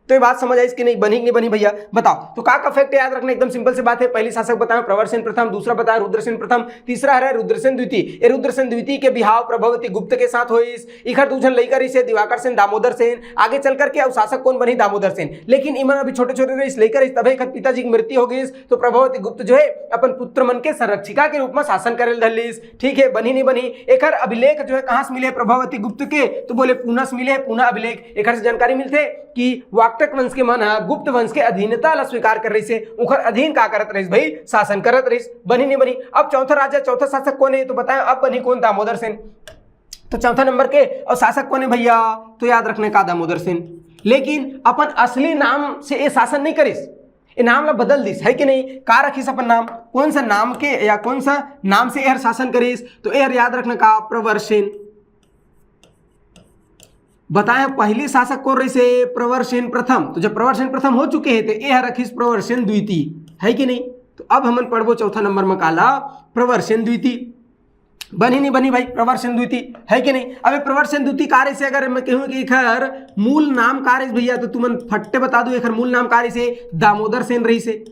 तो ये बात समझ आई कि नहीं, बनी कि नहीं बनी भैया, बताओ। तो का फैक्ट याद रखना, एकदम सिंपल सी बात है। पहली शासक बताया प्रवरसेन प्रथम, दूसरा बताया रुद्रसेन प्रथम, तीसरा है रुद्रसेन द्वितीय। ये रुद्रसेन द्वितीय के बिहाव प्रभावती गुप्त के साथ होइस। इखर दूजन लेकर इसे दिवाकर सेन, दामोदर सेन, आगे चल करके अब शासक कौन बनी, दामोदर सेन। लेकिन इमन अभी छोटे छोटे रईस लेकर इस तभी पिताजी की मृत्यु हो गई, तो प्रभावती गुप्त जो है अपन पुत्र मन के संरक्षिका के रूप में शासन करे धलिस, ठीक है, बनी नहीं बनी। एक अभिलेख जो है कहां से मिले प्रभावती गुप्त के, तो बोले पूना से मिले, पूना अभिलेख। एक से जानकारी मिलते कि वाकटक वंश के मन गुप्त वंश के अधीनता ला स्वीकार कर रही से, उखर अधीन का करत रही भाई, शासन करत रही, बनी नहीं बनी। अब चौथा राजा, चौथा शासक कौन है, तो बताएं अब बनी कौन, दामोदर सेन। तो चौथा नंबर के और शासक कौन है भैया, तो याद रखने का दामोदर सेन। लेकिन अपन असली नाम से ये शासन नहीं करिस, ये नाम ला बदल दिस, है कि नहीं। का रखिस अपन नाम, कौन सा नाम के या कौन सा नाम से यह शासन करिस, तो यह याद रखने का प्रवरसेन। बताएं पहली शासक कौन रही से, प्रवरसेन प्रथम। तो जब प्रवरसेन प्रथम हो चुके हैं तो यह रखिस प्रवरसेन द्वितीय, है कि नहीं। तो अब हम पढ़बो चौथा नंबर में काला प्रवरसेन द्वितीय, बनी नहीं बनी भाई, प्रवरसेन द्वितीय, है कि नहीं। अब प्रवरसेन द्वितीय कार्य से अगर मैं कहूँ कि इखर मूल नाम कार्य भैया, तो तुमन फट्टे बता दो, इखर मूल नाम कार्य से दामोदर सेन रही से,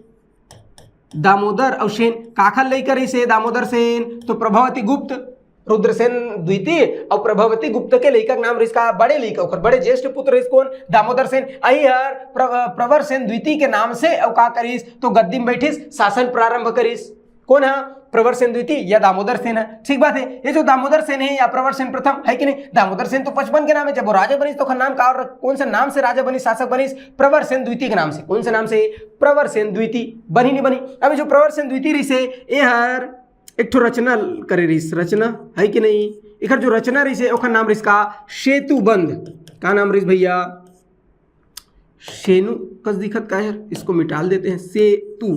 दामोदर और सेन काखल लेकर रही से दामोदर सेन। तो प्रभावती गुप्त, रुद्रसेन द्वितीय और प्रभावती गुप्त के लेखक नाम इसका बड़े लेखक, बड़े ज्येष्ठ पुत्र इस कौन, दामोदर सेन। अही हर प्रवरसेन द्वितीय के नाम से और का करिस, तो गद्दी में बैठिस, शासन प्रारंभ करिस। कौन है, प्रवरसेन द्वितीय या दामोदर सेन है, ठीक बात है। ये जो दामोदर सेन है या प्रवरसेन प्रथम, है कि नहीं। दामोदर सेन तो 55 के नाम है, जब वो राजा बनिस तो नाम का और कौन सा नाम से राजा बनिस, शासक बनिस, प्रवरसेन द्वितीय के नाम से। कौन से नाम से, प्रवरसेन द्वितीय, बनी नहीं बनी। अब जो प्रवरसेन द्वितीय रही से ये हर एक ठो रचना करे रही, रचना, है कि नहीं। इखर जो रचना रही से ओखर नाम रही इसका सेतुबंध, का नाम रही भैया, सेनु कस दिखत का यार, इसको मिटाल देते हैं, सेतु,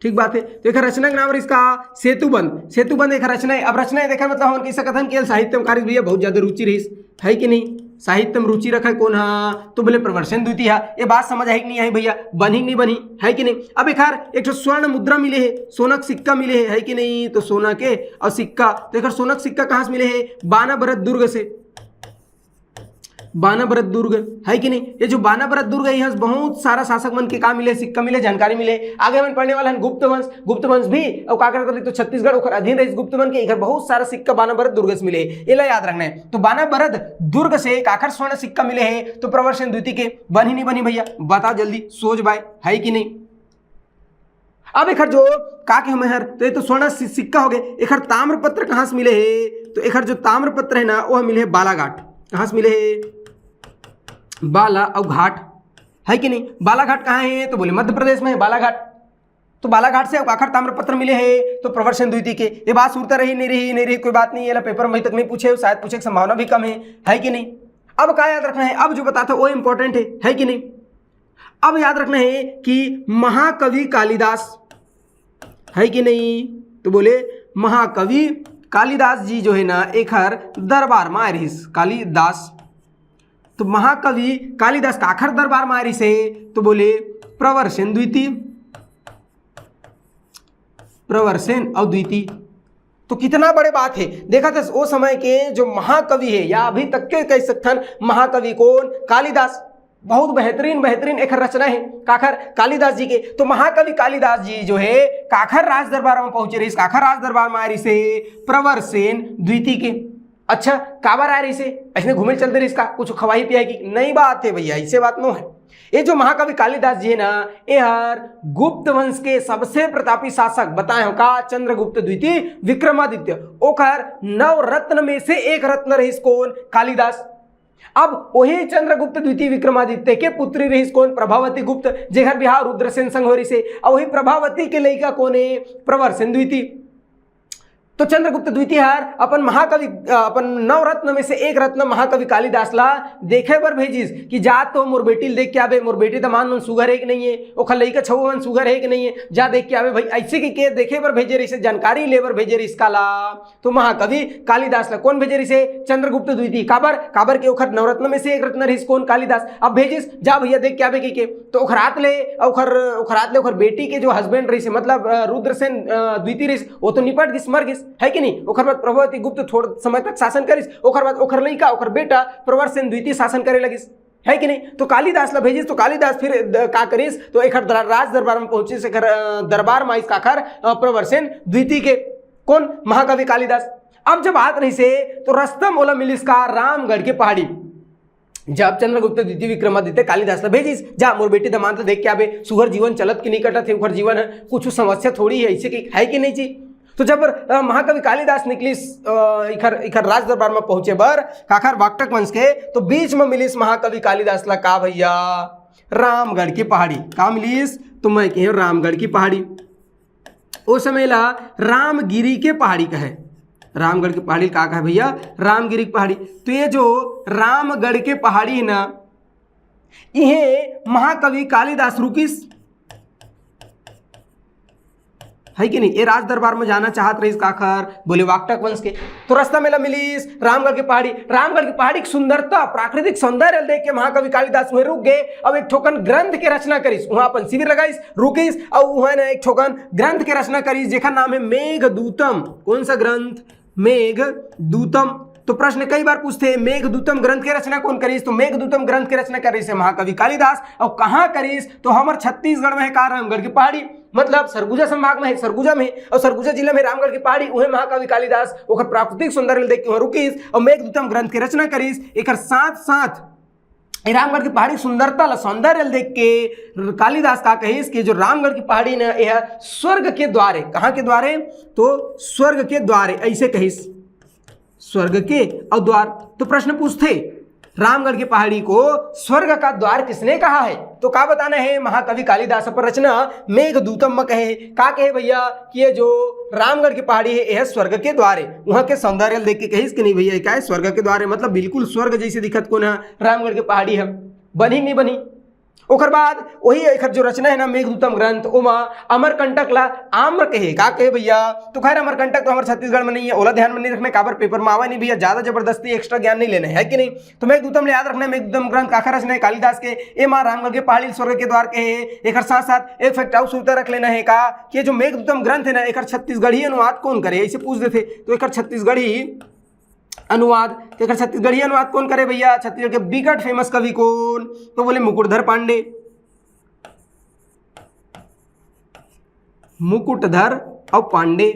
ठीक बात है। तो एक रचना का नाम इसका सेतुबंध। सेतुबंध एक रचना है। अब रचना है देखा मतलब हम किसी कथन केवल साहित्य में कार्य भैया बहुत ज्यादा रुचि रही है कि नहीं, साहित्य में रुचि रखा कौन हाँ, तो बोले प्रवर्सन द्वितीय। ये बात समझ है कि नहीं आई भैया, बनी नहीं बनी है कि नहीं। अब एक स्वर्ण मुद्रा मिले है, सोनक सिक्का मिले है कि नहीं, तो सोना के और सिक्का, तो एक सोनक सिक्का कहाँ से मिले है, बानाभरत दुर्ग से, बानाभरत दुर्ग है कि नहीं। ये जो बानाभरत दुर्ग है यहाँ बहुत सारा शासक मन के काम मिले, सिक्का मिले, जानकारी मिले। आगे हम पढ़ने वाला है गुप्त वंश। गुप्त वंश भी और का करते तो छत्तीसगढ़ और अधीन रहे गुप्त वंश के, इधर बहुत सारा सिक्का बानाभरत दुर्ग से मिले, ये ला याद रखना है। तो बानाभरत दुर्ग से काखर स्वर्ण सिक्का मिले हैं, तो प्रवर्सन द्वितीय के बनी नहीं बनी भैया, बताओ जल्दी सोच बाय है कि नहीं। अब एक जो का के हमें हर, तो ये तो स्वर्ण सिक्का हो गए। एक ताम्रपत्र कहाँ से मिले है, तो एक जो ताम्रपत्र है ना वो मिले है बालाघाट। कहाँ से मिले है, बाला और घाट है कि नहीं। बालाघाट कहाँ है, तो बोले मध्य प्रदेश में है बालाघाट। तो बालाघाट से आखिर ताम्रपत्र मिले हैं, तो प्रवर्सन द्वितीय के। ये बात सुनता रही नहीं रही कोई बात नहीं, ये पेपर में अभी तक नहीं पूछे, शायद पूछे की संभावना भी कम है कि नहीं। अब क्या याद रखना है, अब जो बताता वो इंपॉर्टेंट है कि नहीं। अब याद रखना है कि महाकवि कालिदास है कि नहीं, तो बोले महाकवि कालिदास जी जो है ना एक हर दरबार में आए रहीस कालिदास। तो महाकवि कालिदास का आखिर दरबार में आए से, तो बोले प्रवर्सन द्वितीय, प्रवर्सन और द्वितीय। तो कितना बड़े बात है, देखा था वो समय के जो महाकवि है या अभी तक के कह सकते महाकवि कौन, कालिदास। बहुत बेहतरीन एक रचना है काखर कालिदास जी के। तो महाकवि कालिदास जी जो है काखर राज दरबार में पहुंचे रही, काखर राज दरबार में आ रही से प्रवर्सन द्वितीय के। अच्छा काबर आ रही से, ऐसे घूमे चलते रही, इसका कुछ खवाई पियाई की नहीं बात है भैया, ऐसे बात नो है। ये जो महाकवि कालिदास जी है ना ये हर गुप्त वंश के सबसे प्रतापी शासक बताए हो का, चंद्रगुप्त द्वितीय विक्रमादित्य। ओकर नवरत्न में से एक रत्न रहीस कौन, कालिदास। अब वही चंद्रगुप्त द्वितीय विक्रमादित्य के पुत्री रहीस कौन, प्रभावती गुप्त, जेहर बिहार रुद्रसेन संग हो रही से। और वही प्रभावती के लड़का कौन है, प्रवर्सन द्वितीय। तो चंद्रगुप्त द्वितीय हर अपन महाकवि अपन नवरत्न में से एक रत्न महाकवि कालिदास ला देखे बर भेजिस कि जा तो मोर बेटी देख के आवे, मोर बेटी दमान मन सुगर है कि नहीं है, ओखर लइका छऊ मन सुगर है कि नहीं है, जा देख के आवे भाई। ऐसे के देखे बर भेजे रही, जानकारी लेबर भेजे रही इसका ला। तो महाकवि कालिदास ला कौन भेजे रही, चंद्रगुप्त द्वितीय। काबर के ओखर नवरत्न में से एक रत्न रही कौन, कालिदास। अब भेजिस जा भैया देख के आवे के तो ओखरात ले ओखर बेटी के जो हस्बैंड रही मतलब रुद्रसेन द्वितीय रही, वो तो निपट गिस मर गिस है कि नहीं। ओखर बाद प्रभावती गुप्त थोड़ा समय तक शासन करिस, ओखर बाद ओखर लइका ओखर बेटा प्रवर्सन द्वितीय शासन करे लगिस है कि नहीं। तो कालिदास ला भेजिस, तो कालिदास फिर का करिस, तो एक राज दरबार में पहुंचिस, एक दरबार में काखर प्रवर्सन द्वितीय के कौन, महाकवि कालिदास। अब जब बात रही से तो रस्तम ओला मिलिस का रामगढ़ के पहाड़ी। जब चंद्रगुप्त द्वितीय विक्रमादित्य कालिदास ला भेजिस जा मोर बेटी दमान तो देख के आवे, सुगर जीवन चलत की नहीं कटत है, ओखर जीवन है कुछ समस्या थोड़ी है, ऐसे की है कि नहीं चीज। तो जब महाकवि कालिदास निकली इखर राज दरबार में पहुंचे बर काखर वाकटक वंश के, तो बीच में मिलिस महाकवि कालिदास ला का भैया, रामगढ़ की पहाड़ी। का मिलिस, तो मैं कह रामगढ़ की पहाड़ी। उस समय ला रामगिरी के पहाड़ी का है, रामगढ़ की पहाड़ी का है भैया, रामगिरी की पहाड़ी। तो ये जो रामगढ़ के पहाड़ी है ना, ये महाकवि कालिदास रुकिस है कि नहीं। ये राज दरबार में जाना चाहत रही काखर, बोले वाकटक वंश के। तो रास्ता मेला मिलिस रामगढ़ की पहाड़ी। रामगढ़ की पहाड़ी की सुंदरता प्राकृतिक सौंदर्य देख के महाकवि कालिदास वहीं रुक गए। अब एक ठोकन ग्रंथ के रचना करिस, वहां अपन शिविर लगाइस, रुकिस और वहां ना एक ठोकन ग्रंथ के रचना करिस, जेखा नाम है मेघदूतम। कौन सा ग्रंथ, मेघदूतम। तो प्रश्न कई बार पूछते हैं मेघदूतम ग्रंथ की रचना कौन करीस, तो मेघदूतम ग्रंथ की रचना करीस है महाकवि कालिदास। और कहाँ करीस, तो हमारे छत्तीसगढ़ में है का, रामगढ़ की पहाड़ी, मतलब सरगुजा संभाग में है, सरगुजा में और सरगुजा जिला में रामगढ़ की पहाड़ी। वह महाकवि कालिदास ओकर प्राकृतिक सौंदर्य देख के रुकिस और मेघदूतम ग्रंथ की रचना करीस। एक साथ साथ रामगढ़ की पहाड़ी सुंदरता ला सौंदर्य देख के कालिदास का कहिस कि जो रामगढ़ की पहाड़ी न यह स्वर्ग के द्वारे, कहाँ के द्वारे, तो स्वर्ग के द्वारे, ऐसे कहिस, स्वर्ग के और द्वार। तो प्रश्न पूछते रामगढ़ की पहाड़ी को स्वर्ग का द्वार किसने कहा है, तो क्या बताना है, महाकवि कालिदास पर रचना मेघदूतम में कहे। का कहे भैया कि ये जो रामगढ़ की पहाड़ी है यह स्वर्ग के द्वार है, वहां के सौंदर्य देख के कहिस कि नहीं भैया क्या है, स्वर्ग के द्वार है, मतलब बिल्कुल स्वर्ग जैसे दिखत को ना रामगढ़ की पहाड़ी है। बनी नहीं बनी, ओकर बाद वही एक जो रचना है ना मेघदूतम ग्रंथ ओमा अमरकंटक ला आम्र कहे का कहे भैया। तो खैर अमरकंटक तो हमारे छत्तीसगढ़ में नहीं है, ओला ध्यान में नहीं रखना, काबर पेपर में आवा नहीं भैया, ज्यादा जबरदस्ती एक्स्ट्रा ज्ञान नहीं लेना है कि नहीं। तो मेघदूतम याद रखना है, मेघदूतम ग्रंथ काखर रचना है कालिदास के, ए माँ रामगढ़ के पहाड़ी स्वर्ग के द्वार के है। एक साथ साथ एक फैक्ट आउट सूत्र रख लेना है का कि जो मेघदूतम ग्रंथ है ना एक छत्तीसगढ़ी अनुवाद कौन करे, ऐसे पूछ देते तो एक छत्तीसगढ़ी अनुवाद, तो एक छत्तीसगढ़ी अनुवाद कौन करे भैया, छत्तीसगढ़ के बिकट फेमस कवि कौन, तो बोले मुकुटधर पांडे, मुकुटधर और पांडे।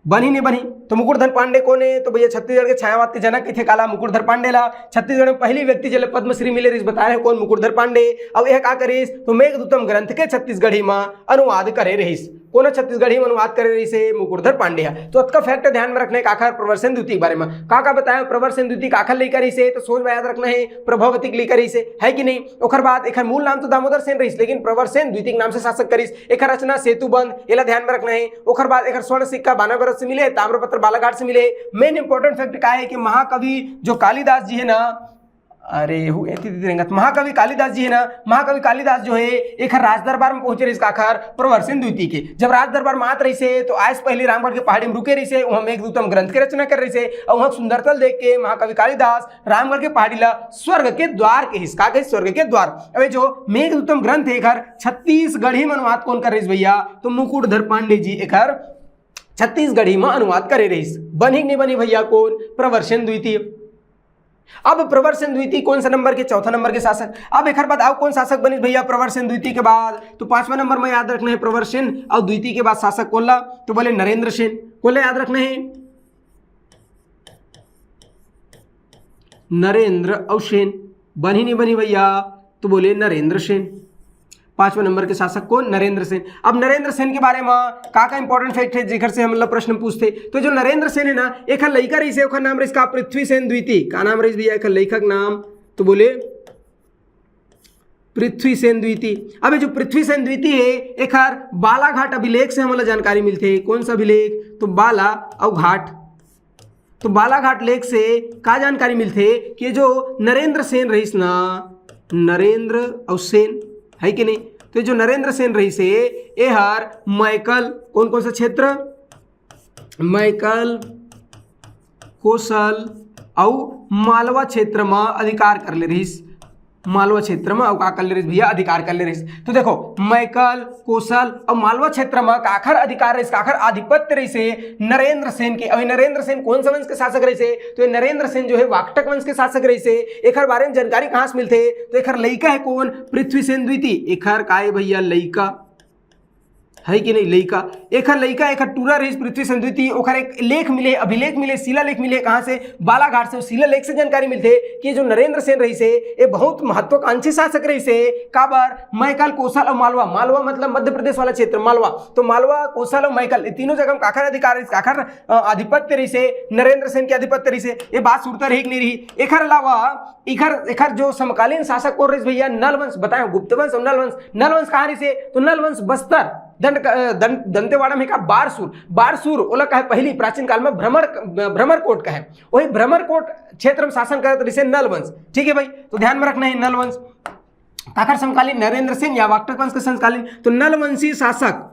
बनी नहीं बनी, तो मुकुटधर पांडे कौन है, तो भैया छत्तीसगढ़ के छायावाद के जनक थे काला मुकुटधर पांडे ला। छत्तीसगढ़ में पहली व्यक्ति जिले पद्मश्री मिले रिस बताए कौन, मुकुटधर पांडे। अब यह का करिस तो मेघदूतम ग्रंथ के छत्तीसगढ़ी में अनुवाद करे रहीस, कौन छत्तीसगढ़ी में अनुवाद करे रही से मुकुटधर पांडे। तो अतका फैक्ट ध्यान में रखने काखर प्रवरसेन द्वितीय के बारे में का बताया, प्रवरसेन द्वितीय काखर लेकर रही से, तो सोच में याद रखना है प्रभावती लेकर रही से है कि नहीं। ओकर बाद एक मूल नाम तो दामोदर सेन रहीस, लेकिन प्रवरसेन द्वितीय नाम से शासक करिस। एक रचना सेतुबंध एला ध्यान में रखना है। ओकर बाद एक स्वर्ण सिक्का बानारस से मिले, ताम्रपत्र बालाघाट से मिले। मेन इंपॉर्टेंट फैक्ट का है कि महाकवि जो कालिदास जी है ना, अरे महाकवि कालिदास जी है ना, महाकवि कालिदास जो है एक राज दरबार में पहुंचे रही काखर प्रवरसेन द्वितीय के। जब राज दरबार में आत रही से तो आज पहले रामगढ़ के पहाड़ी में रुके रही से, वहां मेघदूतम ग्रंथ की रचना कर रही से, और वहां सुंदरतल देख के महाकवि कालिदास रामगढ़ के पहाड़ी ला स्वर्ग के द्वार के हिस्सा के स्वर्ग के द्वार। अब जो मेघदूतम ग्रंथ है एक छत्तीसगढ़ी में अनुवाद कौन कर रही भैया, तो मुकुटधर पांडे जी एक छत्तीसगढ़ी में अनुवाद करे रही। बनी नहीं बनी भैया कौन, प्रवरसेन द्वितीय। अब प्रवरसेन द्वितीय कौन सा नंबर के, चौथा नंबर के शासक। अब एक बाद आओ कौन शासक बनी भैया प्रवरसेन द्वितीय के बाद, तो पांचवा नंबर में याद रखना है प्रवरसेन और द्वितीय के बाद शासक कौन ला, तो बोले नरेंद्र सेन। कौन ला याद रखना है, नरेंद्र और सेन। बनी नहीं बनी भैया, तो बोले नरेंद्र सेन। पांचवें नंबर के शासक कौन, नरेंद्र सेन। अब नरेंद्र सेन के बारे में का इंपॉर्टेंट फैक्ट है जेकर से हम लोग प्रश्न पूछते, तो जो नरेंद्र सेन है ना एक लड़का रही से, नाम रही इसका पृथ्वीसेन द्वितीय। का नाम रही भैया एक लेखक नाम, तो बोले पृथ्वीसेन द्वितीय। अब जो पृथ्वीसेन द्वितीय है एक बालाघाट अभिलेख से हमें जानकारी मिलती है। कौन सा अभिलेख, तो बाला और घाट। तो बालाघाट लेख से का जानकारी मिलती है कि जो नरेंद्र सेन रहीस ना, नरेंद्र और सेन है कि नहीं। तो जो नरेंद्र सेन रही से ए हर मैकल कौन कौन सा क्षेत्र, मैकल, कोसल और मालवा क्षेत्र में अधिकार कर ले रही, मालवा क्षेत्र में का कर ले रही भैया, अधिकार कर ले रही। तो देखो मैकल, कोसल और मालवा क्षेत्र में काखर अधिकार रही, काखर आधिपत्य रही से नरेंद्र सेन के। और नरेंद्र सेन कौन सा वंश के शासक रही से, तो ये नरेंद्र सेन जो है वाकटक वंश के शासक रही से। एक बारे में जानकारी कहां से मिलते, तो एक लड़का है कौन, पृथ्वीसेन द्वितीय। एक का है भैया लड़का है कि नहीं, लड़का एक लड़का एक टूरा रही पृथ्वीसेन द्वितीय। ओखर एक लेख मिले, अभिलेख मिले, शिलालेख मिले, कहां से, बालाघाट से। शिलालेख से जानकारी मिलते कि जो नरेंद्र सेन रही से ये बहुत महत्वाकांक्षी शासक रही से। काबर, मैकल, कोसल और मालवा। मालवा मतलब मध्य प्रदेश वाला क्षेत्र मालवा। तो मालवा, कोसल और मैकल ये तीनों जगह काखर अधिकार, काखर आधिपत्य रही से, नरेंद्र सेन के आधिपत्य रही से। ये बात सुनता रही नहीं रही। एक अलावा इखर जो समकालीन शासक कौन रही भैया, नलवंश। बताए गुप्तवंश और नलवंश। नलवंश कहां रही से, तो नलवंश बस्तर दंतेवाड़ा में का बारसूर। बारसूर ओला का है पहली प्राचीन काल में भ्रमरकोट का है, वही भ्रमरकोट क्षेत्र में शासन करते रही नलवंश। ठीक है भाई, तो ध्यान में रखना है नलवंश काखर समकालीन नरेंद्र सेन या वाकटक वंश के समकालीन। तो नलवंशी शासक,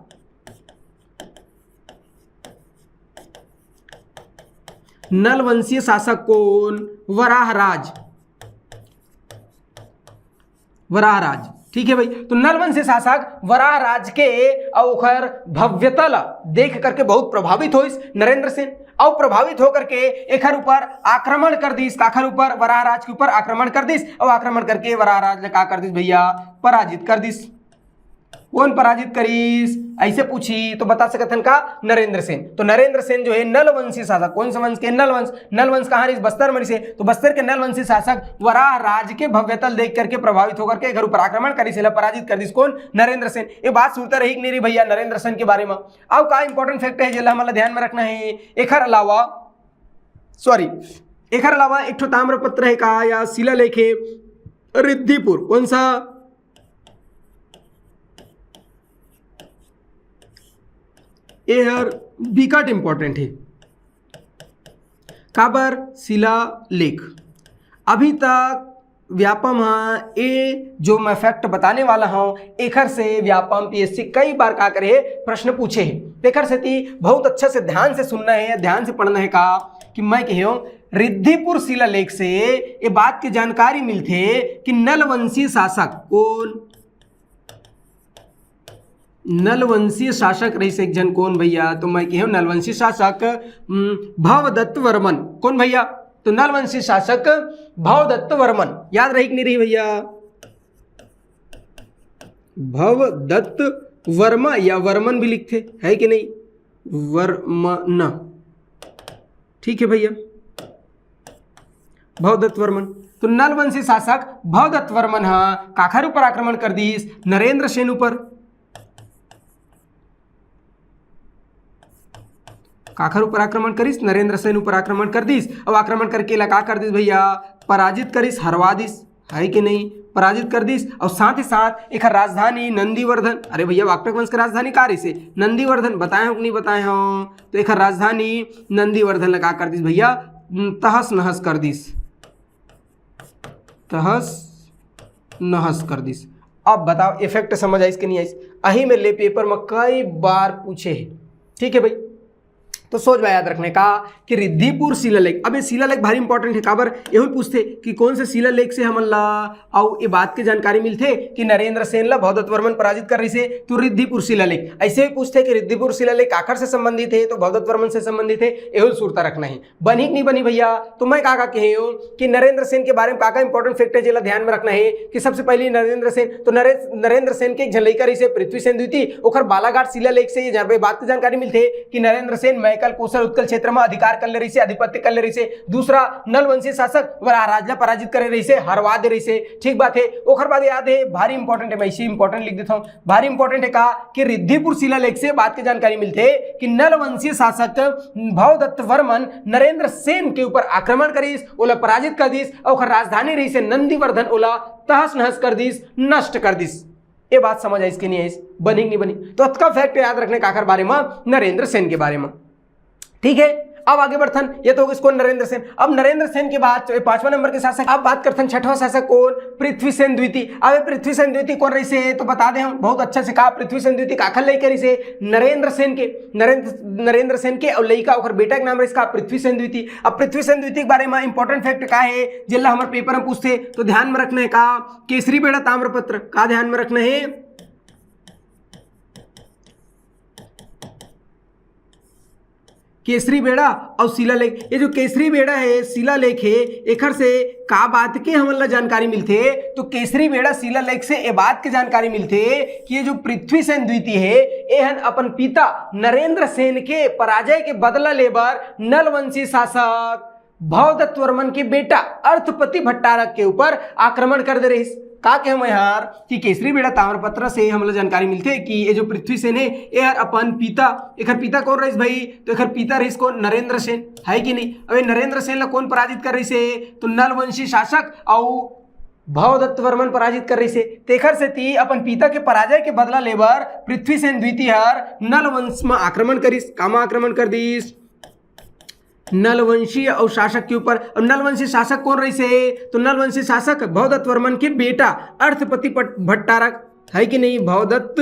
नलवंशीय शासक कौन, वराहराज। वराहराज, ठीक है भाई। तो नलवंशी शासक वराहराज के अवखर भव्यता देख करके बहुत प्रभावित हो नरेंद्र सेन, और प्रभावित होकर के एखर ऊपर आक्रमण कर दिस, काखर ऊपर, वराहराज के ऊपर आक्रमण कर दिस, और आक्रमण करके वराहराज ने का कर दिस भैया, पराजित कर दिस। कौन पराजित करीस, ऐसे पूछी तो बता सकते हैं का, नरेंद्र सेन। तो नरेंद्र सेन जो है नलवंशी शासक, कौन सा वंश के, नलवंश। नलवंश कहां रही, बस्तर में से। तो बस्तर के नलवंशी शासक वराहराज के भव्यतल देख करके प्रभावित होकर के घर ऊपर आक्रमण करी से पराजित कर दिस। कौन, नरेंद्र सेन। ये बात सुनता रही नहीं रही भैया नरेंद्र सेन के बारे में। अब का इंपॉर्टेंट फैक्ट है जिला हमारा ध्यान में रखना है। एखर अलावा एक ताम्रपत्र है का या शिलालेख है रिद्धिपुर। कौन सा, ये हर बिकट इंपॉर्टेंट है। काबर, शिलालेख। अभी तक व्यापम हाँ ये जो मैं फैक्ट बताने वाला हूँ एखर से व्यापम पीएससी कई बार का करे प्रश्न पूछे है। एखर से ती बहुत अच्छा से ध्यान से सुनना है, ध्यान से पढ़ना है का कि मैं कहो रिद्धिपुर शिलालेख से ये बात की जानकारी मिलते कि नलवंशीय शासक कौन, नलवंशीय शासक रही से एक जन कौन भैया, तो मैं कहो नलवंशीय शासक भवदत्त वर्मन। कौन भैया, तो नलवंशीय शासक भवदत्त वर्मन। याद रही कि नहीं रही भैया, भवदत्त वर्मा या वर्मन भी लिखते है कि नहीं, वर्मन, ठीक है भैया, भवदत्त वर्मन। तो नलवंशीय शासक भवदत्त वर्मन हाँ काखर ऊपर आक्रमण कर दीस, नरेंद्र सेन ऊपर, काखर ऊपर आक्रमण करिस, नरेंद्र सेन ऊपर आक्रमण कर दीस। अब आक्रमण करके लगा कर दीस भैया, पराजित करिस, हरवा दिस, है कि नहीं, पराजित कर दीस। और साथ ही साथ एक राजधानी नंदीवर्धन, अरे भैया वाकटक वंश की राजधानी का रही से नंदीवर्धन, बताए हो कि नहीं बताए हो, तो एक राजधानी नंदीवर्धन लगा कर दीस भैया, तहस नहस कर दीस, तहस नहस कर दीस। अब बताओ इफेक्ट समझ आई कि नहीं आई, अही में ले पेपर में कई बार पूछे है, ठीक है भाई। तो सोच में याद रखने का कि रिद्धिपुर शिलालेख, अब ये शिलालेख भारी इंपॉर्टेंट है, काबर यही पूछते कि कौन से शिलालेख से हमन ला और ये बात की जानकारी मिलते कि नरेंद्र सेन ला भवदत्त वर्मन पराजित कर रही से, तो रिद्धिपुर शिलालेख। ऐसे भी पूछते कि रिद्धिपुर शिलालेख आखिर से संबंधित है, तो भवदत्त वर्मन से संबंधित है, यही सूरता रखना है। बनी कि नहीं बनी भैया, तो मैं का कहे कि नरेंद्र सेन के बारे में का इंपॉर्टेंट फैक्ट है जिला ध्यान में रखना है कि सबसे पहले नरेंद्र सेन, तो नरेंद्र सेन के एक झलैका रही से पृथ्वी सेन द्वितीय, ओखर बालाघाट शिलालेख से जहाँ पे बात की जानकारी मिलते कि नरेंद्र सेन मैकल कौशल उत्कल क्षेत्र में अधिकार कर ले रही से, आधिपत्य कर ले रही से। दूसरा नलवंशी शासक राजा पराजित करे रही से, हरवा दे रही से, ठीक बात है। ओखर बाद याद है भारी इंपॉर्टेंट है, मैं इसी इंपॉर्टेंट लिख देता हूं, भारी इंपॉर्टेंट है कहा कि रिद्धिपुर शिलालेख से बात की जानकारी मिलते कि नलवंशी शासक भवदत्त वर्मन नरेंद्र सेन के ऊपर आक्रमण करीस, ओला पराजित कर दीस, और राजधानी रही से नंदीवर्धन ओला तहस नहस कर दीस, नष्ट कर दीस। ये बात समझ आई इसकी नहीं आई, बनी नहीं बनी, तो इसका फैक्ट याद रखने का आखिर बारे में नरेंद्र सेन के बारे में, ठीक है। अब आगे बढ़थन, ये तो इसको नरेंद्र सेन। अब नरेंद्र सेन के बाद 5वां नंबर के शासक, अब बात करथन 6वां शासक कौन, पृथ्वी सेन द्वितीय। अब पृथ्वी सेन द्वितीय कौन रही से, तो बता दे हम बहुत अच्छा से कहा, पृथ्वी सेन द्वितीय काखल लइका रही से नरेंद्र सेन के, नरेंद्र सेन के और लइका और बेटा के नाम रही पृथ्वी सेन द्वितीय। अब पृथ्वी सेन द्वितीय के बारे में इंपॉर्टेंट फैक्ट का है जिला हमारे पेपर में पूछते, तो ध्यान में रखना है का केसरी बेड़ा ताम्रपत्र, का ध्यान में रखना है, केसरी बेड़ा और शिलालेख। ये जो केसरी बेड़ा है शिलालेख है, एखर से का बात के हमन ला जानकारी मिलते, तो केसरी बेड़ा शिलालेख से ये बात की जानकारी मिलते कि ये जो पृथ्वी सेन द्वितीय है एहन अपन पिता नरेंद्र सेन के पराजय के बदला लेबर नलवंशी शासक भवदत्त वर्मन के बेटा अर्थपति भट्टारक के ऊपर आक्रमण कर दे रही। का कहे मैं यार कि केसरी बेड़ा ताम्रपत्र से हमला जानकारी मिलते है कि ये जो पृथ्वी सेन है ये अपन पिता, एखर पिता कौन रहीस भाई, तो एखर पिता रहीस कौन, नरेंद्र सेन, है कि नहीं। अब नरेंद्र सेन ला कौन पराजित कर रही से, तो नलवंशी शासक और भवदत्त वर्मन पराजित कर रही से। तेखर से ती अपन पिता के पराजय के बदला लेबर पृथ्वी सेन द्वितीय हर नलवंश में आक्रमण करिस, कामा आक्रमण कर दीस, नलवंशी और शासक के ऊपर। अब नलवंशी शासक कौन रही से, तो नलवंशी शासक भवदत्त वर्मन के बेटा अर्थपति भट्टारक, है कि नहीं, भवदत्त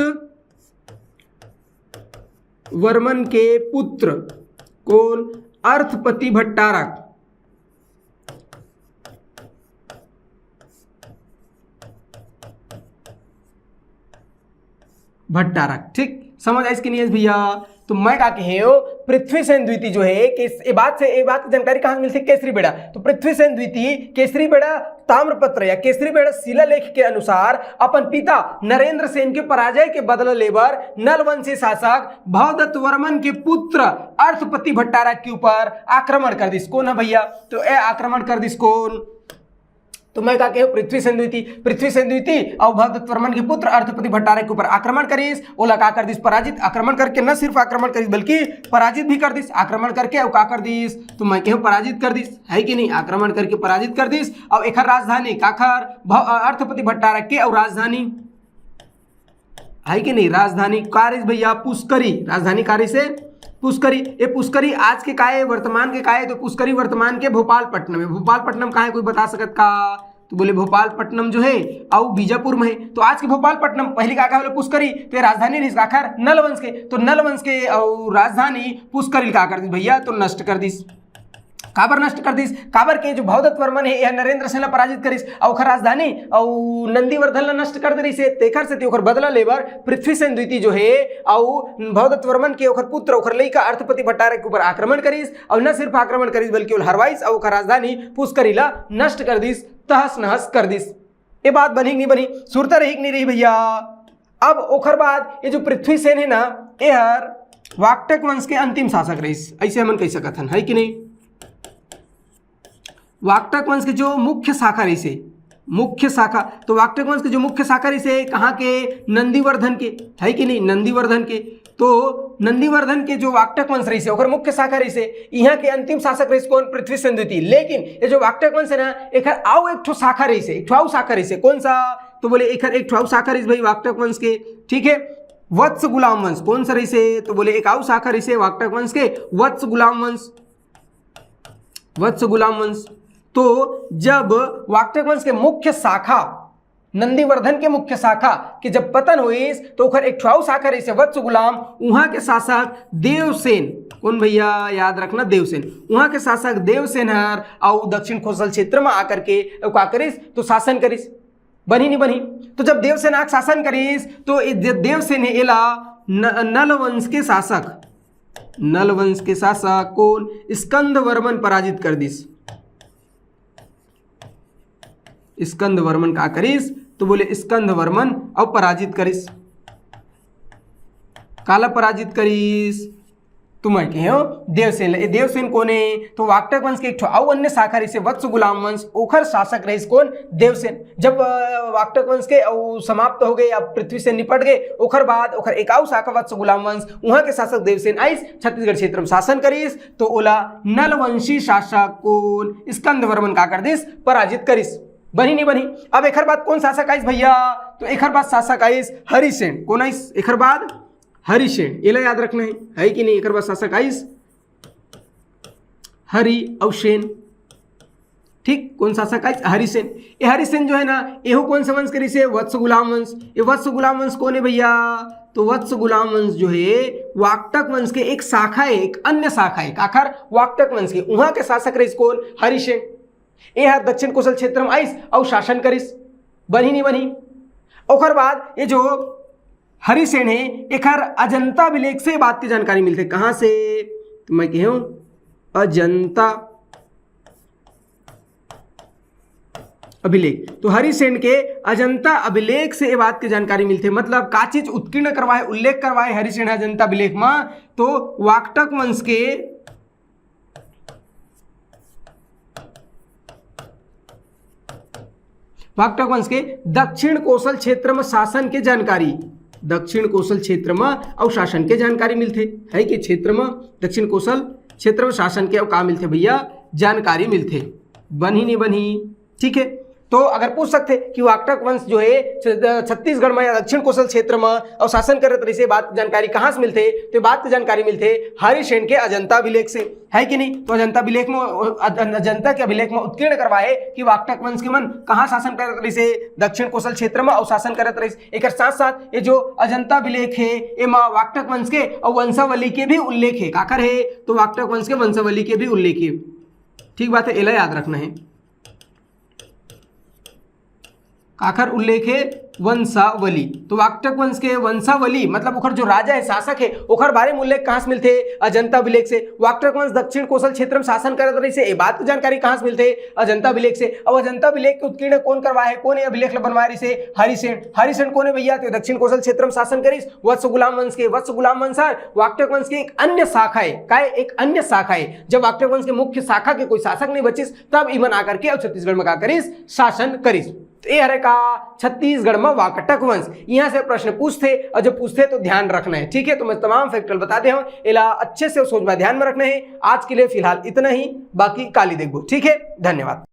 वर्मन के पुत्र कौन, अर्थपति भट्टारक, भट्टारक, ठीक समझ आई इसकी नहीं भैया। तो मैं क्या कहे हो, पृथ्वी सेन द्वितीय जो है कि ये बात की जानकारी कहाँ मिलती है, केसरी बेड़ा। तो पृथ्वी सेन द्वितीय केसरी बेड़ा ताम्रपत्र या केसरी बेड़ा शिलालेख के अनुसार अपन पिता नरेंद्र सेन के पराजय के बदला लेबर नलवंशी शासक भवदत्त वर्मन के पुत्र अर्थपति भट्टारक के ऊपर आक्रमण कर दिस। कौन है भैया, तो ए आक्रमण कर दिस कौन, तो मैं क्या कहूँ पृथ्वी सेन द्वितीय और भवदत्त वर्मन के पुत्र अर्थपति भट्टारक के ऊपर आक्रमण करीस, ओला का कर दिस पराजित, आक्रमण करके न सिर्फ आक्रमण करीस बल्कि पराजित भी कर दिस, आक्रमण करके और का कर दिस, तो मैं कहूँ पराजित कर दिस, है कि नहीं, आक्रमण करके पराजित कर दिस। और एखर राजधानी काखर अर्थपति भट्टारक के और राजधानी, है कि नहीं, राजधानी कारिस भैया पुष्करी, राजधानी कारिस से पुष्करी। ये पुष्करी आज के का है, वर्तमान के का है, तो पुष्करी वर्तमान के भोपालपट्टनम है। भोपालपट्टनम का है, कोई बता सकत का, तो बोले भोपालपट्टनम जो है और बीजापुर में है। तो आज के भोपालपट्टनम पहली का बोले पुष्करी, तो राजधानी रही आखिर नल वंश के, तो नल वंश के और राजधानी पुष्करी का कर दी भैया, तो नष्ट कर दी। काबर नष्ट कर दिस, काबर के जो भवदत्त वर्मन है यह नरेंद्र सेन ला पराजित करिस और ओखर राजधानी और नंदीवर्धन ला नष्ट कर दे से, तेखर से ओखर बदला लेबर पृथ्वीसेन द्वितीय जो है और भवदत्त वर्मन के ओखर पुत्र ओखर लइका अर्थपति भट्टारक के ऊपर आक्रमण करिस और न सिर्फ आक्रमण करिस बल्कि हरवाइस और ओखर राजधानी पुष्करी ला नष्ट कर दिस, तहस नहस कर दिस। ये बात बनी नहीं बनी, सुरता रही नहीं रही भैया। अब ओखर बाद ये जो पृथ्वीसेन है ना, यह वाकटक वंश के अंतिम शासक रहीस, ऐसे हमन कह सकत हन, है कि नहीं। वाकटक वंश के जो मुख्य शाखा रही से, मुख्य शाखा, तो वाकटक वंश के जो मुख्य शाखा रही से कहाँ के, नंदीवर्धन के, है कि नहीं, नंदीवर्धन के। तो नंदीवर्धन के जो वाकटक वंश रही से ओकर मुख्य शाखा रही से, यहाँ के अंतिम शासक रही कौन, पृथ्वीसेन द्वितीय। लेकिन ये जो वाकटक वंश है ना, एक आओ एक ठो शाखा रही से, एक ठो शाखा रही से, कौन सा, तो बोले एक ठो शाखा रही भाई वाकटक वंश के, ठीक है। वत्स गुलाम वंश कौन सा रही से, तो बोले एक आओ शाखा रही से वाकटक वंश के, वत्स गुलाम वंश, वत्स गुलाम वंश। तो जब वाकटक वंश के मुख्य शाखा नंदीवर्धन के मुख्य शाखा कि जब पतन हुई तो ओखर एक ठो शाखा रही से वत्स गुलाम, वहां के शासक देवसेन, कौन भैया याद रखना, देवसेन, वहां के शासक देवसेन हर और दक्षिण कोसल क्षेत्र में आकर के का करिस, तो शासन करिस, बनी नहीं बनी। तो जब देवसेन आक शासन करिस तो देवसेन है एला नल वंश के शासक, नल वंश के शासक कौन, स्कंद वर्मन पराजित कर दिस। स्कंद वर्मन का करिस, तो बोले स्कंद वर्मन और पराजित करिस, काला पराजित करिस, तुम कहो देवसेन। देवसेन कौन है, तो वाकटक वंश के एक ठो अन्य शाखा रही से वत्स गुलाम वंश, ओखर शासक रही कौन, देवसेन। जब वाकटक वंश के समाप्त हो गए, अब पृथ्वीसेन निपट गए, ओखर बाद ओखर एक शाखा वत्स गुलाम वंश, वहां के शासक देवसेन आइस छत्तीसगढ़ क्षेत्र में शासन करिस, तो ओला नलवंशी शासक कौन, स्कंद वर्मन का कर दिस, पराजित करिस, बनी नहीं बनी। अब एक बाद कौन शासक आइस भैया, तो एक बाद शासक आइस हरिसेन, कौन आइस एक बाद, हरिसेन, ये याद रखना है कि नहीं। एक बाद शासक आइस हरि और सेन, ठीक, कौन शासक आइस, हरिसेन। ये हरिसेन जो है ना, एहो कौन सा वंश करी से, वत्स गुलाम वंश। ये वत्स गुलाम वंश कौन है भैया, तो वत्स गुलाम वंश जो है वाकटक वंश के एक शाखा है, एक अन्य शाखा है आखिर वाकटक वंश के, वहां के शासक रही कौन, हरिसेन। ये दक्षिण कोसल क्षेत्र में आइस और शासन करिस, बनी नहीं बनी। ओकर बाद ये जो हरिसेन है एक अजंता अभिलेख से बात की जानकारी मिलती है, कहां से, तो मैं कहूं अजंता अभिलेख। तो हरिसेन के अजंता अभिलेख से ये बात की जानकारी मिलती है, मतलब का चीज उत्कीर्ण करवाए, उल्लेख करवाए हरिसेन अजंता अभिलेख में, तो वाकटक वंश के वाकटक वंश के दक्षिण कोसल क्षेत्र में शासन के जानकारी, दक्षिण कोसल क्षेत्र में और शासन के जानकारी मिलते है कि क्षेत्र में दक्षिण कोसल क्षेत्र में शासन के और का मिलते भैया, जानकारी मिलते, बनी नहीं बनी, ठीक है। तो अगर पूछ सकते कि वाकटक वंश जो है छत्तीसगढ़ में या दक्षिण कोसल क्षेत्र में और शासन करत रही से बात जानकारी कहाँ से मिलते, तो बात की जानकारी मिलते हरिसेन के अजंता अभिलेख से, है कि नहीं। तो अजंता अभिलेख में, अजंता के अभिलेख में उत्कीर्ण करवाए कि वाकटक वंश के मन कहाँ शासन करत रही से, दक्षिण कोसल क्षेत्र में और शासन करत रही। एक साथ साथ ये जो अजंता अभिलेख है ये वाकटक वंश के और वंशावली के भी उल्लेख है, काकर है, तो वाकटक वंश के वंशावली के भी उल्लेख है, ठीक बात है, एला याद रखना है। काखर उल्लेख है वंशावली, तो वाकटक वंश के वंशावली मतलब ओखर जो राजा है, शासक है, ओखर बारे में उल्लेख कहाँ से मिलते, अजंता अभिलेख से। वाकटक वंश दक्षिण कोसल क्षेत्र में शासन करत रही से, ये बात की जानकारी कहाँ से मिलते, अजंता अभिलेख से। और अजंता अभिलेख के उत्कीर्ण कौन करवाए है, कौन अभिलेख बनवाए रही से, हरिसेन। हरिसेन कौन है भैया, तो दक्षिण कोसल क्षेत्र में शासन करिस, वत्स गुलाम वंश के। वत्स गुलाम वंश वाकटक वंश की एक अन्य शाखा है, का एक अन्य शाखा है। जब वाकटक वंश के मुख्य शाखा के कोई शासक नहीं बचिस, तब इमन आकर के और छत्तीसगढ़ में का करिस, शासन करिस। ये हरे का छत्तीसगढ़ में वाकटक वंश, यहां से प्रश्न पूछते और जब पूछते तो ध्यान रखना है, ठीक है। तो मैं तमाम फैक्टर बता दे हूं, इला अच्छे से सोच में ध्यान में रखना है। आज के लिए फिलहाल इतना ही, बाकी काली देखो, ठीक है, धन्यवाद।